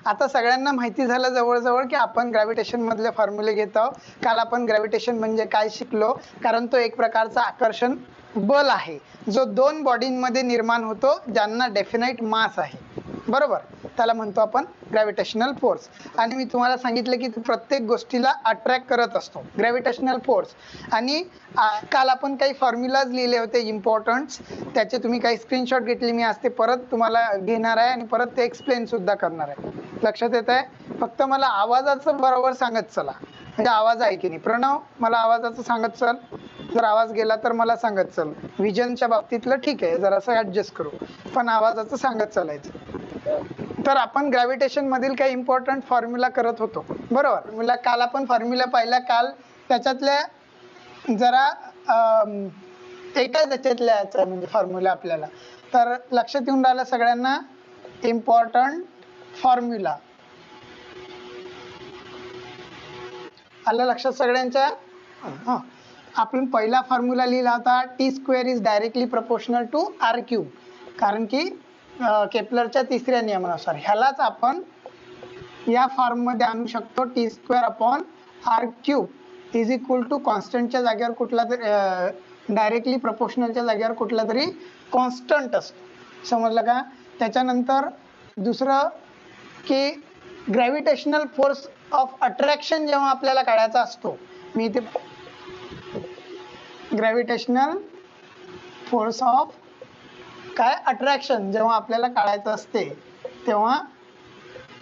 आता सगळ्यांना माहिती झालं जवळजवळ की आपण ग्रॅव्हिटेशन मधले फॉर्म्युले घेत आहोत. काल आपण ग्रॅव्हिटेशन म्हणजे काय शिकलो, कारण तो एक प्रकारचा आकर्षण बल आहे जो दोन बॉडींमध्ये निर्माण होतो ज्यांना डेफिनाइट मास आहे, बरोबर. त्याला म्हणतो आपण ग्रॅव्हिटेशनल फोर्स. आणि मी तुम्हाला सांगितलं की प्रत्येक गोष्टीला अट्रॅक्ट करत असतो ग्रॅव्हिटेशनल फोर्स. आणि काल आपण काही फॉर्म्युलाज लिहिले होते इम्पॉर्टंट, त्याचे तुम्ही काही स्क्रीनशॉट घेतले. मी आज ते परत तुम्हाला घेणार आहे आणि परत ते एक्सप्लेन सुद्धा करणार आहे. लक्षात येत आहे? फक्त मला आवाजाचं बरोबर सांगत चला, म्हणजे आवाज आहे की नाही. प्रणव, मला आवाजाचं सांगत चल. जर आवाज गेला तर मला सांगत चल. विजनच्या बाबतीतलं ठीक आहे, जरासं ऍडजस्ट करू, पण आवाजाचं सांगत चालायचं. तर आपण ग्रॅव्हिटेशन मधील काही इम्पॉर्टंट फॉर्म्युला करत होतो, बरोबर. मला काल आपण फॉर्म्युला पाहिला. काल त्याच्यातल्या जरा एका त्याच्यातल्या म्हणजे फॉर्म्युला आपल्याला तर लक्षात येऊन राहिलं सगळ्यांना. इम्पॉर्टंट फॉर्म्युला आलं लक्षात सगळ्यांच्या? आपण पहिला फॉर्म्युला लिहिला होता, T² is directly proportional to R³, कारण की केपलरच्या तिसऱ्या नियमानुसार. ह्यालाच आपण या फॉर्म मध्ये आणू शकतो. T² R³ is equal to कॉन्स्टंटच्या जागेवर कुठला तरी डायरेक्टली प्रोपोर्शनलच्या जागेवर कुठला तरी कॉन्स्टंट असतो. समजलं का? त्याच्यानंतर दुसरं की ग्रॅव्हिटेशनल फोर्स ऑफ अट्रॅक्शन जेव्हा आपल्याला काढायचा असतो, मी इथे ग्रॅव्हिटेशनल फोर्स ऑफ काय अट्रॅक्शन जेव्हा आपल्याला काढायचं असते तेव्हा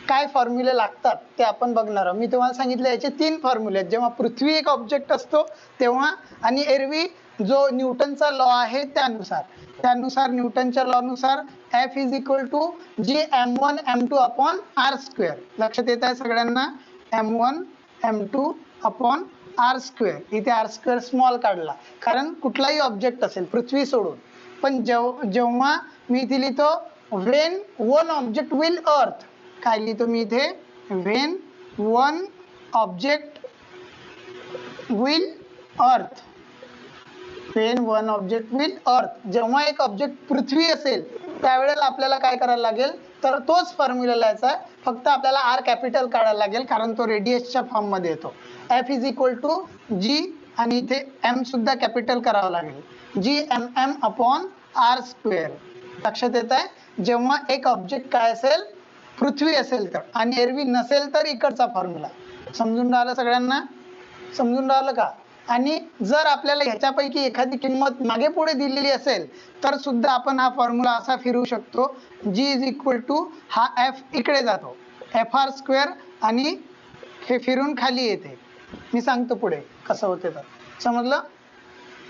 काय फॉर्म्युले लागतात ते आपण बघणार आहोत. मी तुम्हाला सांगितलं याचे 3 फॉर्म्युले आहेत. जेव्हा पृथ्वी एक ऑब्जेक्ट असतो तेव्हा, आणि एरवी जो न्यूटनचा लॉ आहे त्यानुसार न्यूटनच्या लॉ नुसार F is equal to Gm1 m2 upon R². लक्षात येत आहे सगळ्यांना? m1 m2 upon R². इथे R² स्मॉल काढला कारण कुठलाही ऑब्जेक्ट असेल पृथ्वी सोडून. पण जेव्हा मी इथे लिहितो व्हेन वन ऑब्जेक्ट विल अर्थ, काय लिहितो मी इथे? व्हेन वन ऑब्जेक्ट विल अर्थ. व्हेन वन ऑब्जेक्ट विल अर्थ, जेव्हा एक ऑब्जेक्ट पृथ्वी असेल त्यावेळेला आपल्याला काय करायला लागेल, तर तोच फॉर्म्युला लिहायचा आहे. फक्त आपल्याला R कॅपिटल काढायला लागेल कारण तो रेडियसच्या फॉर्म मध्ये येतो. F is equal to G, आणि इथे M सुद्धा कॅपिटल करावं लागेल, Gmm अपॉन R². लक्षात येत आहे? जेव्हा एक ऑब्जेक्ट काय असेल, पृथ्वी असेल तर, आणि एरवी नसेल तर इकडचा फॉर्म्युला. समजून राहिलं सगळ्यांना? समजून राहिलं का? आणि जर आपल्याला ह्याच्यापैकी एखादी किंमत मागे पुढे दिलेली असेल तर सुद्धा आपण हा फॉर्म्युला असा फिरवू शकतो. G इज इक्वल टू हा F इकडे जातो FR², आणि हे फिरून खाली येते. मी सांगतो पुढे कसं होते तर. समजलं?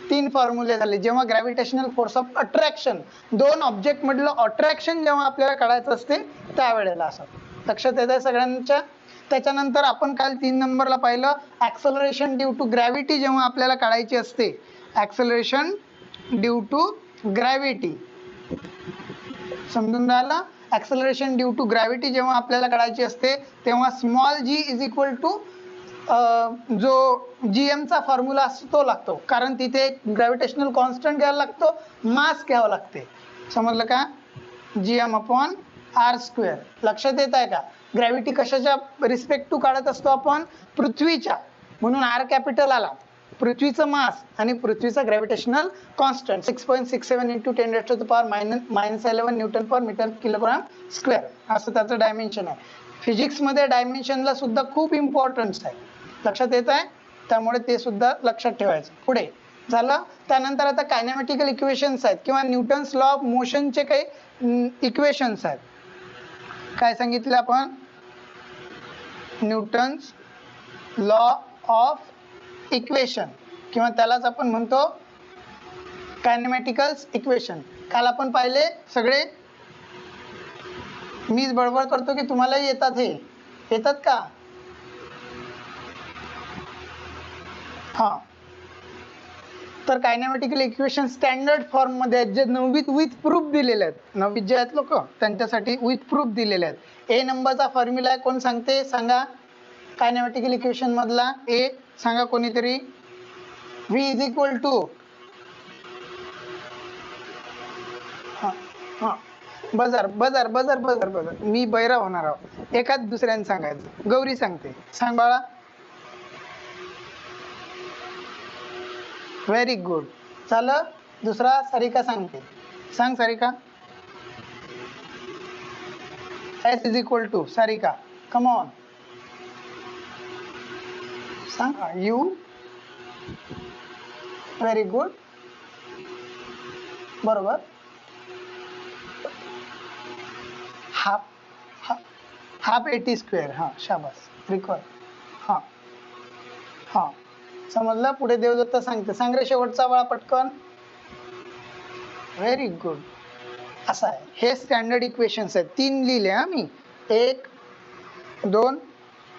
3 फॉर्म्युले झाले. जेव्हा ग्रॅव्हिटेशनल फोर्स ऑफ अट्रॅक्शन, दोन ऑब्जेक्ट मधलं अट्रॅक्शन जेव्हा आपल्याला काढायचं असते त्यावेळेला असं. लक्षात येत आहे सगळ्यांच्या? त्याच्यानंतर आपण काल 3 नंबरला पाहिलं ऍक्सलरेशन ड्यू टू ग्रॅव्हिटी जेव्हा आपल्याला काढायची असते. ऍक्सलरेशन ड्यू टू ग्रॅव्हिटी, समजून राहिलं? ऍक्सलरेशन ड्यू टू ग्रॅव्हिटी जेव्हा आपल्याला काढायची असते तेव्हा small g is equal to जो Gm चा फॉर्म्युला असतो तो लागतो, कारण तिथे ग्रॅव्हिटेशनल कॉन्स्टंट घ्यायला लागतो, मास घ्यावं लागते. समजलं का? Gm upon R². लक्षात येत आहे का? ग्रॅव्हिटी कशाच्या रिस्पेक्ट टू काढत असतो आपण? पृथ्वीच्या, म्हणून R कॅपिटल आला. पृथ्वीचं मास आणि पृथ्वीचा ग्रॅव्हिटेशनल कॉन्स्टंट 6.67 इंटू 10⁻⁻11 न्यूटन पर मीटर किलोग्राम स्क्वेअर, असं त्याचं डायमेन्शन आहे. फिजिक्स मध्ये डायमेन्शनला सुद्धा खूप इम्पॉर्टन्स आहे. लक्षात येत आहे? त्यामुळे ते सुद्धा लक्षात ठेवायचं. पुढे झालं. त्यानंतर आता कायनेमॅटिकल इक्वेशन्स आहेत किंवा न्यूटन्स लॉ ऑफ मोशनचे काही इक्वेशन्स आहेत. काय सांगितलं आपण? न्यूटन्स लॉ ऑफ इक्वेशन, किंवा त्यालाच आपण म्हणतो कायनेमॅटिकल इक्वेशन. काल आपण पाहिले सगळे. मीच बडबड करतो की तुम्हालाही येतात? हे येतात का? हा. तर कायनेमॅटिकल इक्वेशन स्टँडर्ड फॉर्म मध्ये आहेत, जे 9वीत विथ प्रूफ दिलेले आहेत. 9वीत जे आहेत लोक त्यांच्यासाठी विथ प्रूफ दिलेले आहेत. ए नंबरचा फॉर्म्युला आहे, कोण सांगते? सांगा. कायनेमॅटिकल इक्वेशन मधला ए सांगा कोणीतरी. V is equal to buzzer buzzer buzzer buzzer buzzer मी बैरा होणार आहोत. एकाच दुसऱ्याने सांगायचं. गौरी सांगते, सांग बाळा. Very good. चला दुसरा सारिका सांगते. सांग Sarika. S is equal to Sarika, come on. सांग. U. Very good. बरोबर. Half 80 square. हा शाबास, रिकॉर्ड. हा हा समजलं. पुढे देवदत्त सांगते. सांग रे शेवटचा बाळा पटकन. Very good. असं आहे. हे स्टँडर्ड इक्वेशन्स आहेत. 3 लिहिले हा मी, 1 2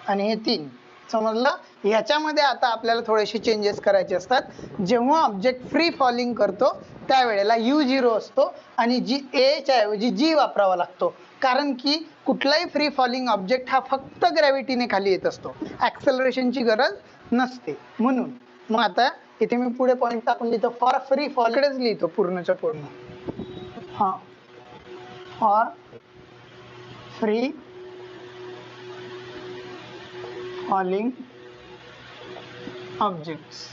आणि हे 3. समजलं. ह्याच्यामध्ये आता आपल्याला थोडेसे चेंजेस करायचे असतात. जेव्हा ऑब्जेक्ट फ्री फॉलिंग करतो त्यावेळेला U0 असतो आणि A च्या ऐवजी G वापरावा लागतो. कारण की कुठलाही फ्री फॉलिंग ऑब्जेक्ट हा फक्त ग्रॅव्हिटीने खाली येत असतो, ॲक्सेलरेशनची गरज नसते. म्हणून मग आता इथे मी पुढे पॉईंट टाकून लिहितो. फॉर फ्री फॉलकडेच लिहितो पूर्णच्या पूर्ण. हां, फॉर फ्री फॉलिंग ऑब्जेक्ट्स.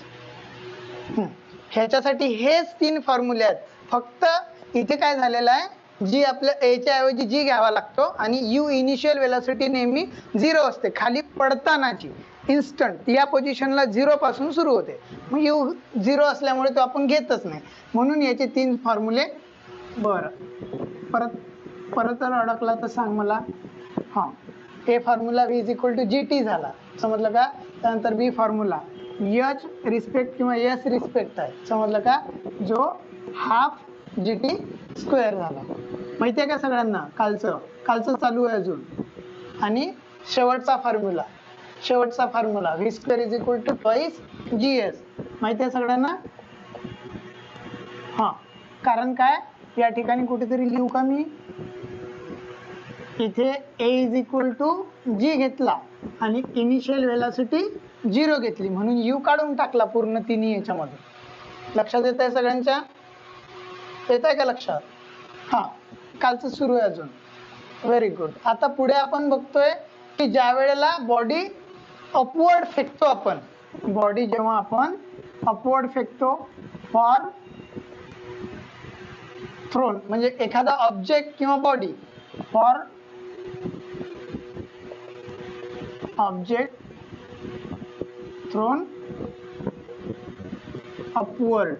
ह्याच्यासाठी हेच 3 फॉर्म्युले आहेत. फक्त इथे काय झालेलं आहे, जी आपल्या A च्या ऐवजी G घ्यावा लागतो आणि U इनिशियल वेलोसिटी नेहमी 0 असते, खाली पडतानाची इन्स्टंट या पोझिशनला 0 पासून सुरू होते. मग U 0 असल्यामुळे तो आपण घेतच नाही. म्हणून याचे 3 फॉर्म्युले. बरं, परत अडकला तर सांग मला. हां, A formula V is equal to GT झाला, समजलं का. त्यानंतर B फॉर्म्युला H रिस्पेक्ट किंवा S रिस्पेक्ट आहे, समजलं का, जो हाफ GT स्क्वेअर झाला. माहिती आहे का सगळ्यांना. कालचं चालू आहे अजून. आणि शेवटचा formula V square is equal to twice GS. माहिती आहे सगळ्यांना. हां, कारण काय या ठिकाणी कुठेतरी लिहू का मी. इथे A is equal to G घेतला आणि इनिशियल वेलॉसिटी 0 घेतली, म्हणून U काढून टाकला पूर्ण तिन्ही याच्यामध्ये. लक्षात येत आहे सगळ्यांच्या. येत आहे का लक्षात. हां, कालचं सुरू आहे अजून. Very good. आता पुढे आपण बघतोय की ज्या वेळेला बॉडी अपवर्ड फेकतो आपण, बॉडी जेव्हा आपण अपवर्ड फेकतो फॉर थ्रोन, म्हणजे एखादा ऑब्जेक्ट किंवा body for object throne upward,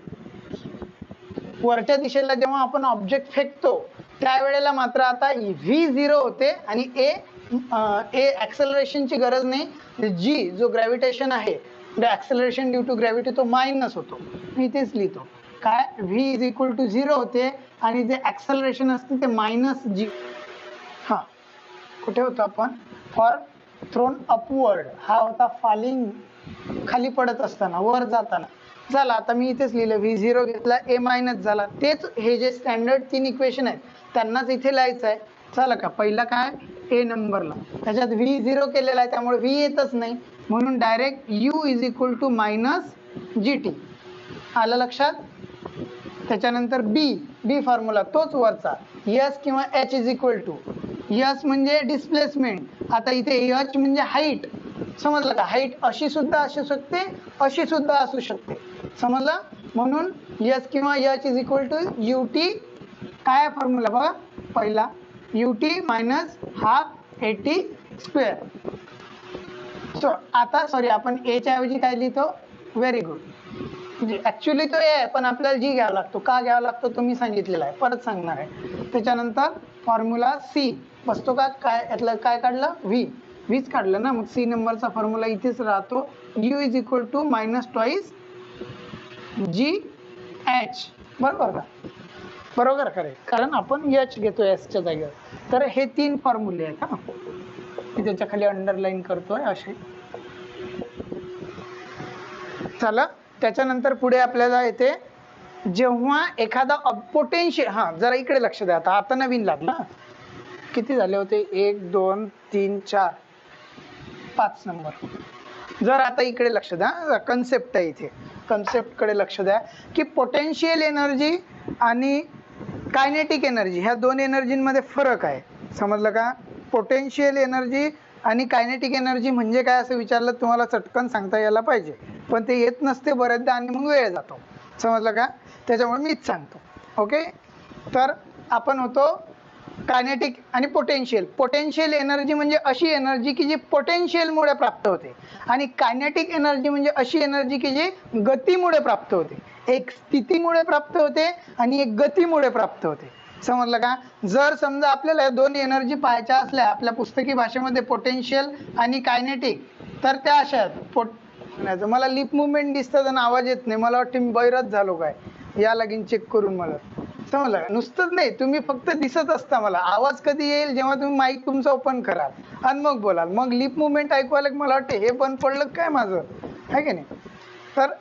वरच्या दिशेला जेव्हा आपण ऑब्जेक्ट फेकतो त्यावेळेला मात्र आता V0 होते आणि A ॲक्सेलरेशनची गरज नाही. G जो ग्रॅव्हिटेशन आहे, ॲक्सेलरेशन ड्यू टू ग्रॅव्हिटी, तो मायनस होतो. मी तेच लिहितो काय, V इज इक्वल टू 0 होते आणि जे ॲक्सेलरेशन असते ते -G. हां, कुठे होतो आपण. फॉर थ्रोन अपवर्ड हा होता फॉलिंग, खाली पडत असताना, वर जाताना. झाला. आता मी इथेच लिहिलं V0 घेतला, A मायनस झाला. तेच हे जे स्टँडर्ड 3 इक्वेशन आहेत त्यांनाच इथे लिहायचं आहे. झालं का. पहिला काय A नंबरला, त्याच्यात V0 केलेला आहे त्यामुळे V येतच नाही, म्हणून direct U is equal to -GT. आलं लक्षात. त्याच्यानंतर B फॉर्म्युला तोच वरचा, S किंवा H is equal to, S म्हणजे डिस्प्लेसमेंट. आता इथे H म्हणजे हाईट, समजलं का. हाईट अशी सुद्धा असू शकते, अशी सुद्धा असू शकते, समजलं. म्हणून S किंवा H is equal to UT. काय फॉर्म्युला बघा, पहिला UT minus half 80 square. So आता सॉरी, आपण A च्या ऐवजी काय लिहितो. Very good. म्हणजे ॲक्च्युली तो A आहे पण आपल्याला G घ्यावा लागतो. का घ्यावा लागतो तो मी सांगितलेला आहे, परत सांगणार आहे. त्याच्यानंतर फॉर्म्युला C बसतो का. काय यातलं काय काढलं, Vच काढलं ना. मग C नंबरचा फॉर्म्युला इथेच राहतो. U is equal to -2 GH. बरोबर का. बरोबर खरे, कारण आपण H घेतो S च्या जागेवर. तर हे 3 फॉर्म्युले आहेत. हा, मी त्याच्या खाली अंडरलाईन करतोय असे. चला, त्याच्यानंतर पुढे आपल्याला येते जेव्हा एखादा पोटेन्शियल. हां, जरा इकडे लक्ष द्या. आता नवीन लागला. किती झाले होते, 1 2 3 4 5 नंबर. जर आता इकडे लक्ष द्या, कन्सेप्ट आहे इथे, कन्सेप्टकडे लक्ष द्या की पोटेन्शियल एनर्जी आणि कायनेटिक एनर्जी, ह्या दोन एनर्जींमध्ये फरक आहे, समजलं का? पोटेन्शियल एनर्जी आणि कायनेटिक एनर्जी म्हणजे काय असं विचारलं तुम्हाला चटकन सांगता यायला पाहिजे, पण ते येत नसते बऱ्याचदा आणि मग वेळ जातो, समजलं का? त्याच्यामुळे मीच सांगतो. ओके, तर आपण होतो कायनेटिक आणि पोटेन्शियल. पोटेन्शियल एनर्जी म्हणजे अशी एनर्जी की जी पोटेन्शियलमुळे प्राप्त होते, आणि कायनेटिक एनर्जी म्हणजे अशी एनर्जी की जी गतीमुळे प्राप्त होते. एक स्थितीमुळे प्राप्त होते आणि एक गतीमुळे प्राप्त होते, समजलं का? जर समजा आपल्याला दोन एनर्जी पाहायच्या असल्या आपल्या पुस्तकी भाषेमध्ये, पोटेन्शियल आणि कायनेटिक, तर त्या अशा आहेत. मला लिप मुवमेंट दिसतात आणि आवाज येत नाही, मला वाटतं मी बैरच झालो काय, या लागीन चेक करून मला, समजलं का? नुसतंच नाही, तुम्ही फक्त दिसत असता. मला आवाज कधी येईल जेव्हा तुम्ही माईक तुमचा ओपन कराल आणि मग बोलाल, मग लिप मुवमेंट ऐकू आलं की मला वाटतं हे बंद पडलं काय माझं, आहे की नाही? तर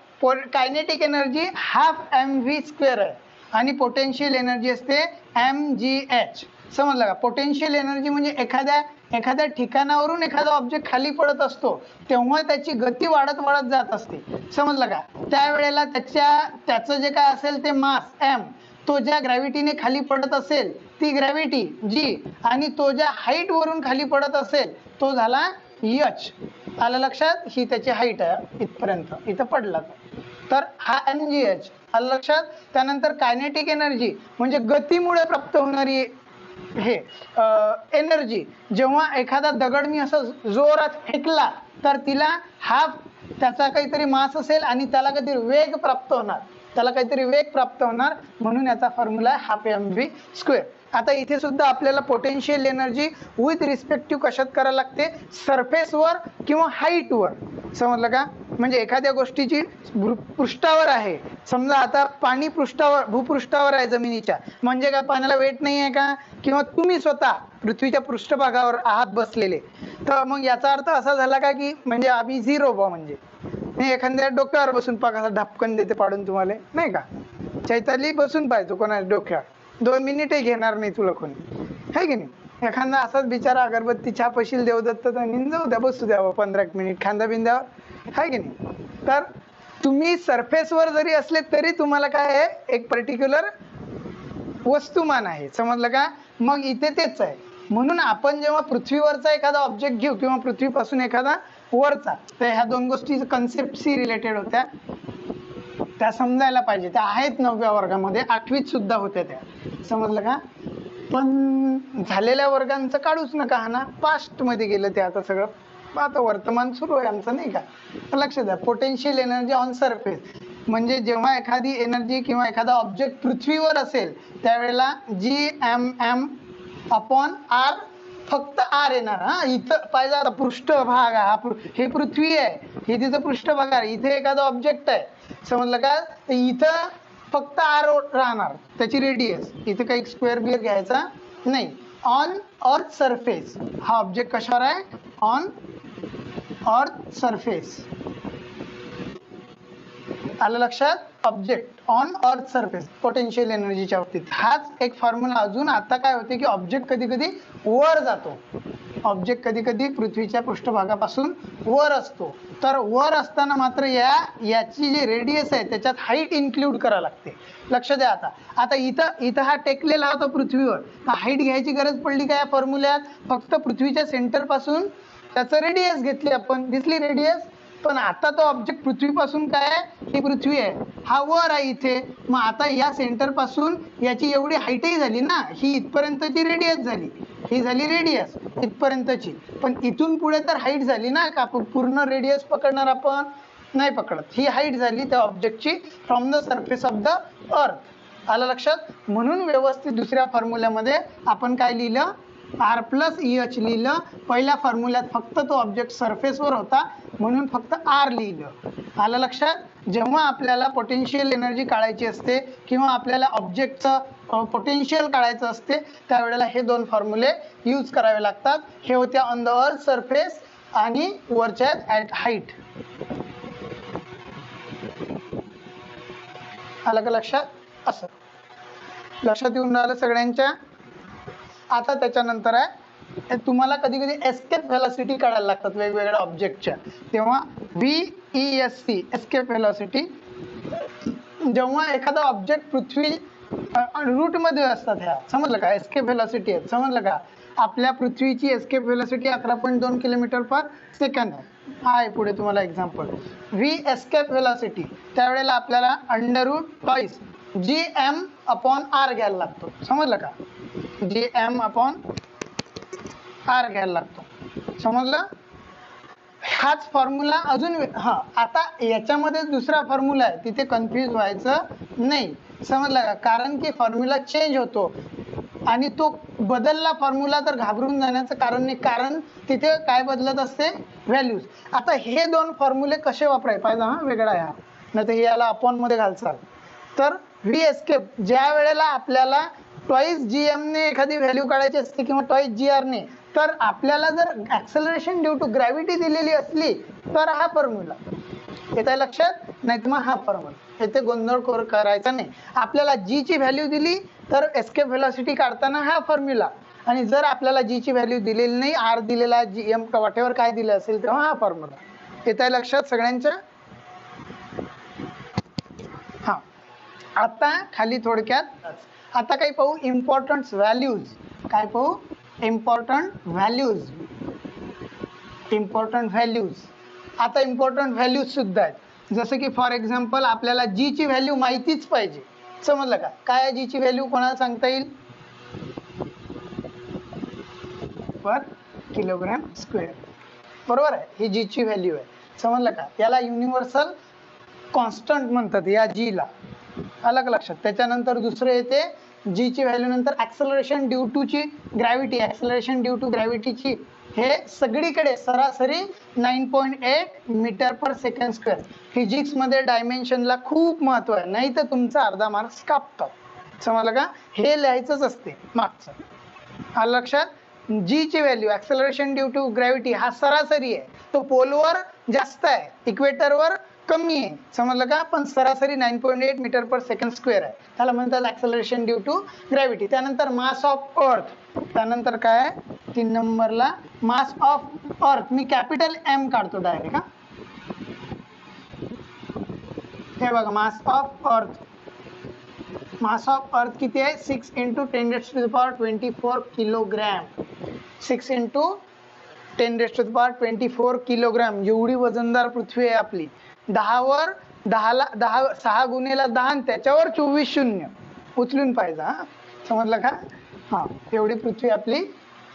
कायनेटिक एनर्जी हाफ mv² आहे आणि पोटेन्शियल एनर्जी असते mgh, समजलं का? पोटेन्शियल एनर्जी म्हणजे एखाद्या ठिकाणावरून एखादा ऑब्जेक्ट खाली पडत असतो तेव्हा त्याची गती वाढत वाढत जात असते, समजलं का? त्यावेळेला त्याचं जे काय असेल ते मास m, तो ज्या ग्रॅव्हिटीने खाली पडत असेल ती ग्रॅव्हिटी g, आणि तो ज्या हाईट वरून खाली पडत असेल तो झाला h. आलं लक्षात? ही त्याची हाईट आहे इथपर्यंत, इथं पडला तर हा mgh. आलं लक्षात? त्यानंतर कायनेटिक एनर्जी म्हणजे गतीमुळे प्राप्त होणारी हे एनर्जी. जेव्हा एखादा दगड मी असं जोरात फेकला तर तिला त्याचा काहीतरी मास असेल आणि त्याला काहीतरी वेग प्राप्त होणार, म्हणून याचा फॉर्म्युला आहे हाफ mv². आता इथे सुद्धा आपल्याला पोटेन्शियल एनर्जी विथ रिस्पेक्टिव्ह कशात करायला लागते, सरफेसवर किंवा हाईटवर, समजलं का? म्हणजे एखाद्या गोष्टीची पृष्ठावर आहे, समजा आता पाणी भूपृष्ठावर आहे जमिनीच्या, म्हणजे काय पाण्याला वेट नाही आहे का? किंवा तुम्ही स्वतः पृथ्वीच्या पृष्ठभागावर आहात बसलेले, तर मग याचा अर्थ असा झाला का की म्हणजे आम्ही झिरो म्हणजे नाही, एखाद्या डोक्यावर बसून पाका ढपकन देते पाडून तुम्हाला, नाही का? चैताली बसून पाहिजे कोणाच्या डोक्यावर, 2 मिनिटही घेणार नाही तुला कोणी, आहे की नाही? एखादा असाच बिचारा अगरबत्ती छापशील देवदत्त जाऊ द्या, बसू द्यावं 15 मिनिट खांदा बिंद्यावर, आहे की नाही? तर तुम्ही सरफेसवर जरी असले तरी तुम्हाला काय आहे, एक पर्टिक्युलर वस्तुमान आहे, समजलं का? मग इथे तेच आहे. म्हणून आपण जेव्हा पृथ्वीवरचा एखादा ऑब्जेक्ट घेऊ किंवा पृथ्वीपासून एखादा वरचा, तर ह्या दोन गोष्टी कन्सेप्ट सी रिलेटेड होत्या, त्या समजायला पाहिजे. त्या आहेत 9व्या वर्गामध्ये, 8वीत सुद्धा होत्या त्या, समजलं का? पण झालेल्या वर्गांचं काढूच नका, हा ना पास्ट मध्ये गेलं ते, आता सगळं आता वर्तमान सुरू आहे आमचं, नाही का? लक्ष द्या. पोटेन्शियल एनर्जी ऑन सरफेस म्हणजे जेव्हा एखादी एनर्जी किंवा एखादा ऑब्जेक्ट पृथ्वीवर असेल त्यावेळेला Gm/r, फक्त r येणार. हा, इथं पाहिजे आता पृष्ठभाग, हे पृथ्वी आहे, हे तिचं पृष्ठभाग आहे, इथे एखादा ऑब्जेक्ट आहे, समजलं का? तर इथं फक्त r राहणार, त्याची रेडियस. इथे काही स्क्वेअर बिअर घ्यायचा नाही. ऑन अर्थ सरफेस, हा ऑब्जेक्ट कशावर आहे? On earth surface. आलं लक्षात? Object on earth surface potential एनर्जीच्या बाबतीत हाच एक फॉर्म्युला. अजून आता काय होते की ऑब्जेक्ट कधी कधी वर जातो, ऑब्जेक्ट कधी कधी पृथ्वीच्या पृष्ठभागापासून वर असतो, तर वर असताना मात्र याची जी रेडियस आहे त्याच्यात हाईट इन्क्लूड करावं लागते. लक्ष द्या. आता इथं हा टेकलेला होता पृथ्वीवर, हाईट घ्यायची गरज पडली का या फॉर्म्युल्यात? फक्त पृथ्वीच्या सेंटर पासून त्याचं रेडियस घेतली आपण, दिसली रेडियस. पण आता तो ऑब्जेक्ट पृथ्वीपासून काय आहे, ही पृथ्वी आहे, हा वर आहे इथे, मग आता या सेंटर पासून याची एवढी हाईटही झाली ना, ही इथपर्यंतची रेडियस झाली, ही झाली रेडियस इथपर्यंतची. पण इथून पुढे तर हाईट झाली ना, का पूर्ण रेडियस पकडणार आपण? नाही पकडत. ही हाईट झाली त्या ऑब्जेक्टची from the surface of the earth. आलं लक्षात? म्हणून व्यवस्थित दुसऱ्या फॉर्म्युल्यामध्ये आपण काय लिहिलं? r+EH लिहिलं. पहिल्या फॉर्म्युल्यात फक्त तो ऑब्जेक्ट सरफेसवर होता म्हणून फक्त r लिहिलं. आलं लक्षात? जेव्हा आपल्याला पोटेन्शियल एनर्जी काढायची असते किंवा आपल्याला ऑब्जेक्टचं पोटेन्शियल काढायचं असते त्यावेळेला हे दोन फॉर्म्युले यूज करावे लागतात. हे होत्या ऑन द अर्थ सरफेस आणि वरच्या ॲट हाईट. आलं का लक्षात? असं लक्षात येऊन राहिलं सगळ्यांच्या? आता त्याच्यानंतर आहे तुम्हाला कधी कधी एस्केप व्हेलॉसिटी काढायला लागतात वेगवेगळ्या ऑब्जेक्टच्या, तेव्हा VESC एस्केप व्हेलॉसिटी. जेव्हा एखादा ऑब्जेक्ट रूट मध्ये असतात ह्या, समजलं का? एस्केप व्हेलॉसिटी आहे, समजलं का? आपल्या पृथ्वीची एस्केप व्हेलॉसिटी 11.2 किलोमीटर पर सेकंड आहे. हा आहे पुढे तुम्हाला एक्झाम्पल. व्ही एस्केप व्हेलॉसिटी त्यावेळेला आपल्याला underroot twice G M upon R घ्यायला लागतो, समजलं का? जी एम अपॉन आर घ्यायला लागतो, समजलं? हाच फॉर्म्युला अजून आता याच्यामध्ये दुसरा फॉर्म्युला आहे, तिथे कन्फ्यूज व्हायचं नाही, समजलं का? कारण की फॉर्म्युला चेंज होतो आणि तो बदलला फॉर्म्युला तर घाबरून जाण्याचं कारण नाही, कारण तिथे काय बदलत असते? व्हॅल्यूज. आता हे दोन फॉर्म्युले कसे वापराय पाहिजे? हा वेगळा आहे, नाही तर हे याला अपॉन मध्ये घालचाल. तर व्ही एस्केप ज्या वेळेला आपल्याला ट्वाइस जी एम ने एखादी व्हॅल्यू काढायची असते किंवा ट्वाइस जी आर ने, तर आपल्याला जर ऍक्सेलरेशन ड्यू टू ग्रॅव्हिटी दिलेली असली तर हा फॉर्म्युला येत आहे लक्षात, नाही तर मग हा फॉर्म्युला. इथे गोंधळ करायचा नाही. आपल्याला जी ची व्हॅल्यू दिली तर एस्केप व्हेलॉसिटी काढताना हा फॉर्म्युला, आणि जर आपल्याला जी ची व्हॅल्यू दिलेली नाही, आर दिलेला, जी एम वॉटेवर काय दिलं असेल तेव्हा हा फॉर्म्युला. येत आहे लक्षात सगळ्यांच्या? हा, आता खाली थोडक्यात आता काही पाहू इम्पॉर्टंट व्हॅल्यूज. काय पाहू? Important values. Important values. आता इम्पॉर्टंट व्हॅल्यूज सुद्धा आहेत, जसं की फॉर एक्झाम्पल आपल्याला जी ची व्हॅल्यू माहितीच पाहिजे, समजलं का? काय जी ची व्हॅल्यू कोणाला सांगता येईल? पर किलोग्रॅम स्क्वेअर, बरोबर आहे? ही जी ची व्हॅल्यू आहे, समजलं का? याला युनिव्हर्सल कॉन्स्टंट म्हणतात या जी ला, अलग लक्षात. त्याच्यानंतर दुसरे येते जी ची व्हॅल्यू नंतर ऍक्सेलरेशन ड्यू टू ची ग्रॅव्हिटी, ऍक्सेलरेशन ड्यू टू ग्रॅव्हिटीची हे सगळीकडे सरासरी 9.8 मीटर पर सेकंड स्क्वेअर. फिजिक्स मध्ये डायमेन्शनला खूप महत्व आहे, नाही तर तुमचा अर्धा मार्क्स कापतात, समजलं का? हे लिहायचंच असते मागचं, आलं लक्षात? जी ची value acceleration due to gravity हा सरासरी आहे, तो पोलवर जास्त आहे, इक्वेटरवर कमी आहे, समजलं का? पण सरासरी 9.8 मीटर पर सेकंड स्क्वेअर आहे, त्याला म्हणतात ऍक्सेलरेशन ड्यू टू ग्रॅव्हिटी. त्यानंतर मास ऑफ अर्थ, त्यानंतर काय 3 नंबरला मास ऑफ अर्थ, मी कॅपिटल एम काढतो डायरेक्ट. हा, हे बघा मास ऑफ अर्थ. मास ऑफ अर्थ किती आहे? 6 × 10⁻24 किलोग्रॅम. 6 × 10⁻24 किलोग्रॅम एवढी वजनदार पृथ्वी आहे आपली. 10 वर 10 6 गुणेला 10 त्याच्यावर 24 शून्य उचलून पाहिजे, हा, समजलं का? हा, एवढी पृथ्वी आपली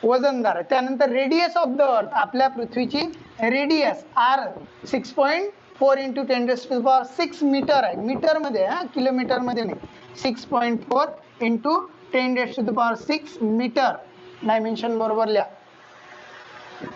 वजनदार आहे. त्यानंतर रेडियस ऑफ द अर्थ, आपल्या पृथ्वीची रेडियस आर 6.4 × 10⁻6 मीटर आहे, मीटर मध्ये, हा, किलोमीटर मध्ये नाही. 6.4 × 10⁻6 मीटर. डायमेन्शन बरोबर लिहा.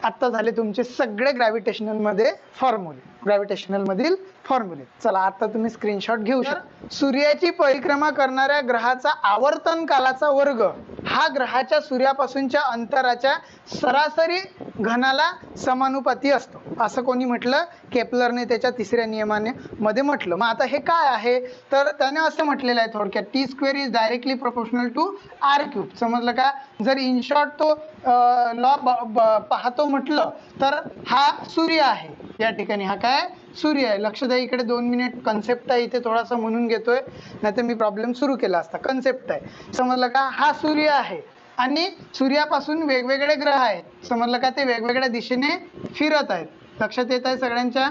आता झाले तुमचे सगळे ग्रॅव्हिटेशनल मध्ये फॉर्म्युले, ग्रॅव्हिटेशनल मधील फॉर्म्युले. चला आता तुम्ही स्क्रीनशॉट घेऊ शकता. सूर्याची परिक्रमा करणाऱ्या ग्रहाचा आवर्तन कालाचा वर्ग हा ग्रहाच्या सूर्यापासूनच्या अंतराच्या सरासरी घनाला समानुपाती असतो, असं कोणी म्हटलं? केपलरने त्याच्या 3ऱ्या नियमाने मध्ये म्हटलं. मग आता हे काय आहे? तर त्याने असं म्हटलेलं आहे थोडक्यात, T² is directly proportional to R³. समजलं का? जर इन शॉर्ट तो लॉ पाहतो म्हटलं तर हा सूर्य आहे या ठिकाणी, हा काय? सूर्य आहे. लक्ष द्या इकडे 2 मिनिट, कन्सेप्ट आहे इथे, थोडासा म्हणून घेतोय, नाहीतर मी प्रॉब्लेम सुरू केला असता. कन्सेप्ट आहे, समजलं का? हा सूर्य आहे आणि सूर्यापासून वेगवेगळे ग्रह आहेत, समजलं का? ते वेगवेगळ्या दिशेने फिरत आहेत. लक्षात येत आहे सगळ्यांच्या?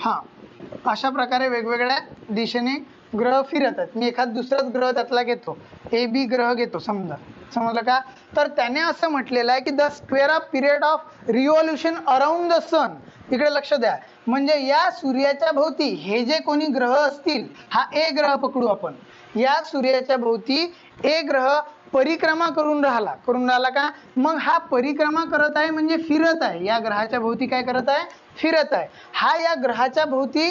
हा, अशा प्रकारे वेगवेगळ्या दिशेने ग्रह फिरत आहेत. मी एखाद दुसराच ग्रह त्यातला घेतो, AB ग्रह घेतो समजा, समजलं का? तर त्याने असं म्हटलेलं आहे की the square of period of revolution around the sun, इकडे लक्ष द्या, म्हणजे या सूर्याच्या भोवती हे जे कोणी ग्रह असतील, हा A ग्रह पकडू आपण, या सूर्याच्या भोवती A ग्रह परिक्रमा करून राहिला का? मग हा परिक्रमा करत आहे म्हणजे फिरत आहे, या ग्रहाच्या भोवती काय करत आहे? फिरत आहे. हा या ग्रहाच्या भोवती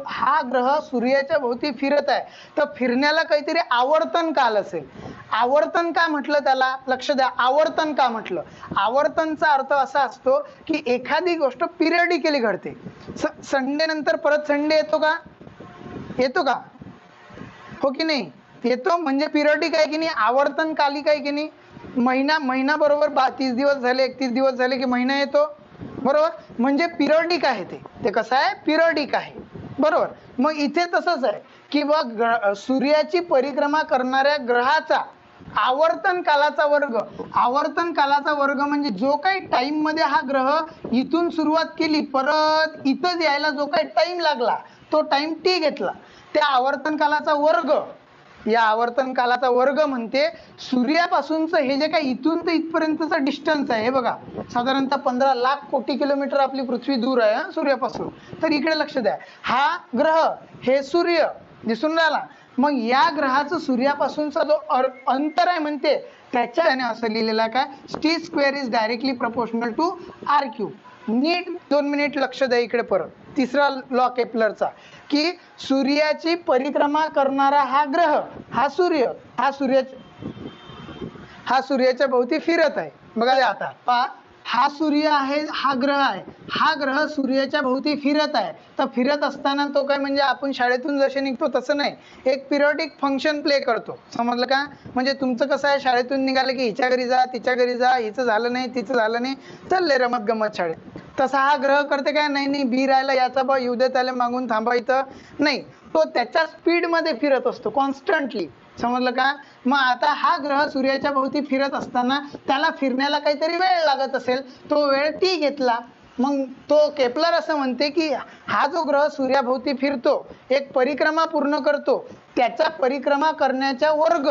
हा ग्रह सूर्याच्या भोवती फिरत आहे, तर फिरण्याला काहीतरी आवर्तन काल असेल. आवर्तन का म्हटलं त्याला? लक्ष द्या, आवर्तन का म्हटलं? आवर्तनचा अर्थ असा असतो की एखादी गोष्ट पिरियडिकली घडते. संडे नंतर परत संडे येतो का? येतो का? हो की नाही? येतो, म्हणजे पिरियडिक आहे की नाही? आवर्तन कालिक आहे की नाही? महिना बरोबर 30 दिवस झाले, 31 दिवस झाले की महिना येतो, बरोबर? म्हणजे पिरियडिक आहे ते कसं आहे? पिरियडिक आहे. बरोबर. मग इथे तसंच आहे की बघ, सूर्याची परिक्रमा करणाऱ्या ग्रहाचा आवर्तन कालाचा वर्ग, आवर्तन कालाचा वर्ग म्हणजे जो काही टाइम मध्ये हा ग्रह इथून सुरुवात केली परत इथं यायला जो काही टाइम लागला तो टाइम टी घेतला, त्या आवर्तन कालाचा वर्ग, या आवर्तन कालाचा वर्ग म्हणते सूर्यापासूनच हे जे काही इथून तर इथपर्यंतचं डिस्टन्स आहे, हे बघा साधारणतः 15 लाख कोटी किलोमीटर आपली पृथ्वी दूर आहे सूर्यापासून. तर इकडे लक्ष द्या, हा ग्रह हे सूर्य दिसून राहिला, मग या ग्रहाचं सूर्यापासूनचा जो अंतर आहे म्हणते त्याच्याने असं लिहिलेलं आहे काय, T square is directly proportional to R cube. नीट 2 मिनिट लक्ष द्या इकडे परत, तिसरा लॉ केपलरचा, की सूर्याची परिक्रमा करणारा हा ग्रह, हा सूर्याच्या भोवती फिरत आहे. बघा आता पहा, हा सूर्य आहे, हा ग्रह आहे, हा ग्रह सूर्याच्या भोवती फिरत आहे. तर फिरत असताना तो काय म्हणजे आपण शाळेतून जसे निघतो तसं नाही, एक पिरियडिक फंक्शन प्ले करतो. समजलं का? म्हणजे तुमचं कसं आहे, शाळेतून निघालं की हिच्या घरी जा, तिच्या घरी जा, हिचं झालं नाही, तिचं झालं नाही, चालले रमत गमत शाळेत. तसा हा ग्रह करते काय, नाही नाही बी राहिला याचा बा येऊ दे त्याला मागून थांबा इथं नाही, तो त्याच्या स्पीडमध्ये फिरत असतो कॉन्स्टंटली. समजलं का? मग आता हा ग्रह सूर्याच्या भोवती फिरत असताना त्याला फिरण्याला काहीतरी वेळ लागत असेल, तो वेळ टी घेतला. मग तो केपलर असं म्हणते की हा जो ग्रह सूर्याभोवती फिरतो, एक परिक्रमा पूर्ण करतो, त्याचा परिक्रमा करण्याचा वर्ग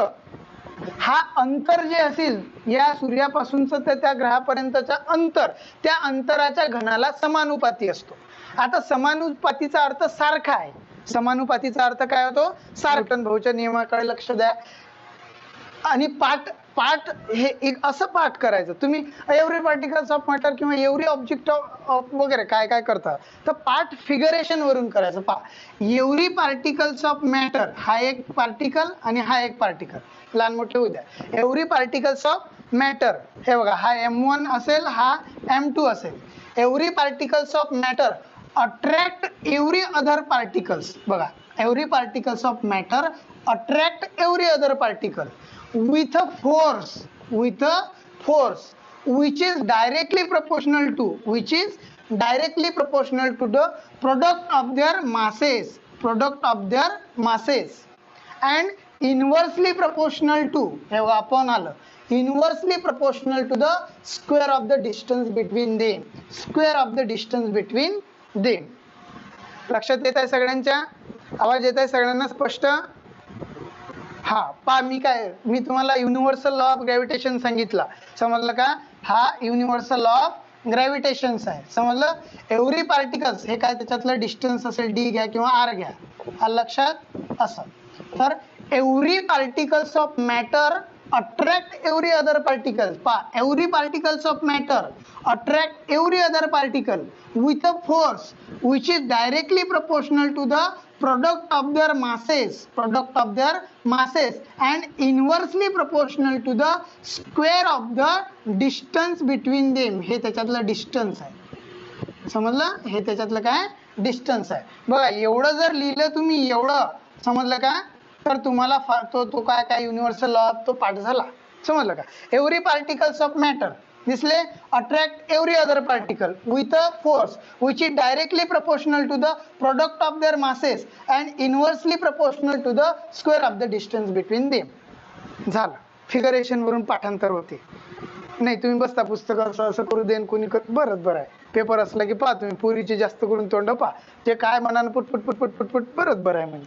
हा अंतर जे असेल या सूर्यापासूनचं तर त्या ग्रहापर्यंतचा अंतर, त्या अंतराच्या घनाला समानुपाती असतो. आता समानुपातीचा अर्थ सारखा आहे. समानुपातीचा अर्थ काय होतो, न्यूटन भाऊच्या नियमाकडे लक्ष द्या. आणि पाठ हे एक असं पाठ करायचं तुम्ही, एव्हरी पार्टिकल्स ऑफ मॅटर किंवा एव्हरी ऑब्जेक्ट ऑफ वगैरे काय काय करता, तर पाठ फिगरेशन वरून करायचं. एव्हरी पार्टिकल्स ऑफ मॅटर, हा एक पार्टिकल आणि हा एक पार्टिकल, लहान मोठे होऊ द्या. एव्हरी पार्टिकल्स ऑफ मॅटर, हे बघा हा M1 असेल, हा M2 असेल. Every particles of matter attract every other particles, बघा every particles of matter attract every other particle with a force which is directly proportional to the product of their masses and inversely proportional to, हे आपण आलं, inversely proportional to the square of the distance between them. लक्षात येत आहे सगळ्यांच्या? आवाज येत आहे सगळ्यांना स्पष्ट? हा मी तुम्हाला युनिव्हर्सल लॉ ऑफ ग्रॅव्हिटेशन सांगितला, समजलं का? हा युनिव्हर्सल लॉ ऑफ ग्रॅव्हिटेशन आहे, समजलं? एव्हरी पार्टिकल्स हे काय त्याच्यातलं डिस्टन्स असेल डी घ्या किंवा आर घ्या, लक्षात असं. तर every particles of matter attract every other particle, every particles of matter attract every other particle with a force which is directly proportional to the product of their masses and inversely proportional to the square of the distance between them. हे त्याच्यातलं distance आहे, समजलं? हे त्याच्यातलं काय distance आहे. बघा एवढं जर लिहिलं तुम्ही, एवढं समजलं का, तर तुम्हाला तो काय युनिव्हर्सल लॉ तो पाठ झाला, समजलं का? एव्हरी पार्टिकल्स ऑफ मॅटर दिसले attract every other particle with a force which is directly proportional to the product of their masses and inversely proportional to the square of the distance between them. झालं, फिगरेशन वरून पाठांतर होते. नाही तुम्ही बसता पुस्तक असं करू देन कोणी बरं आहे, पेपर असला की पहा तुम्ही पुरीचे जास्त करून तोंड पहा, जे काय मनानं पुटपुट बरं आहे म्हणजे.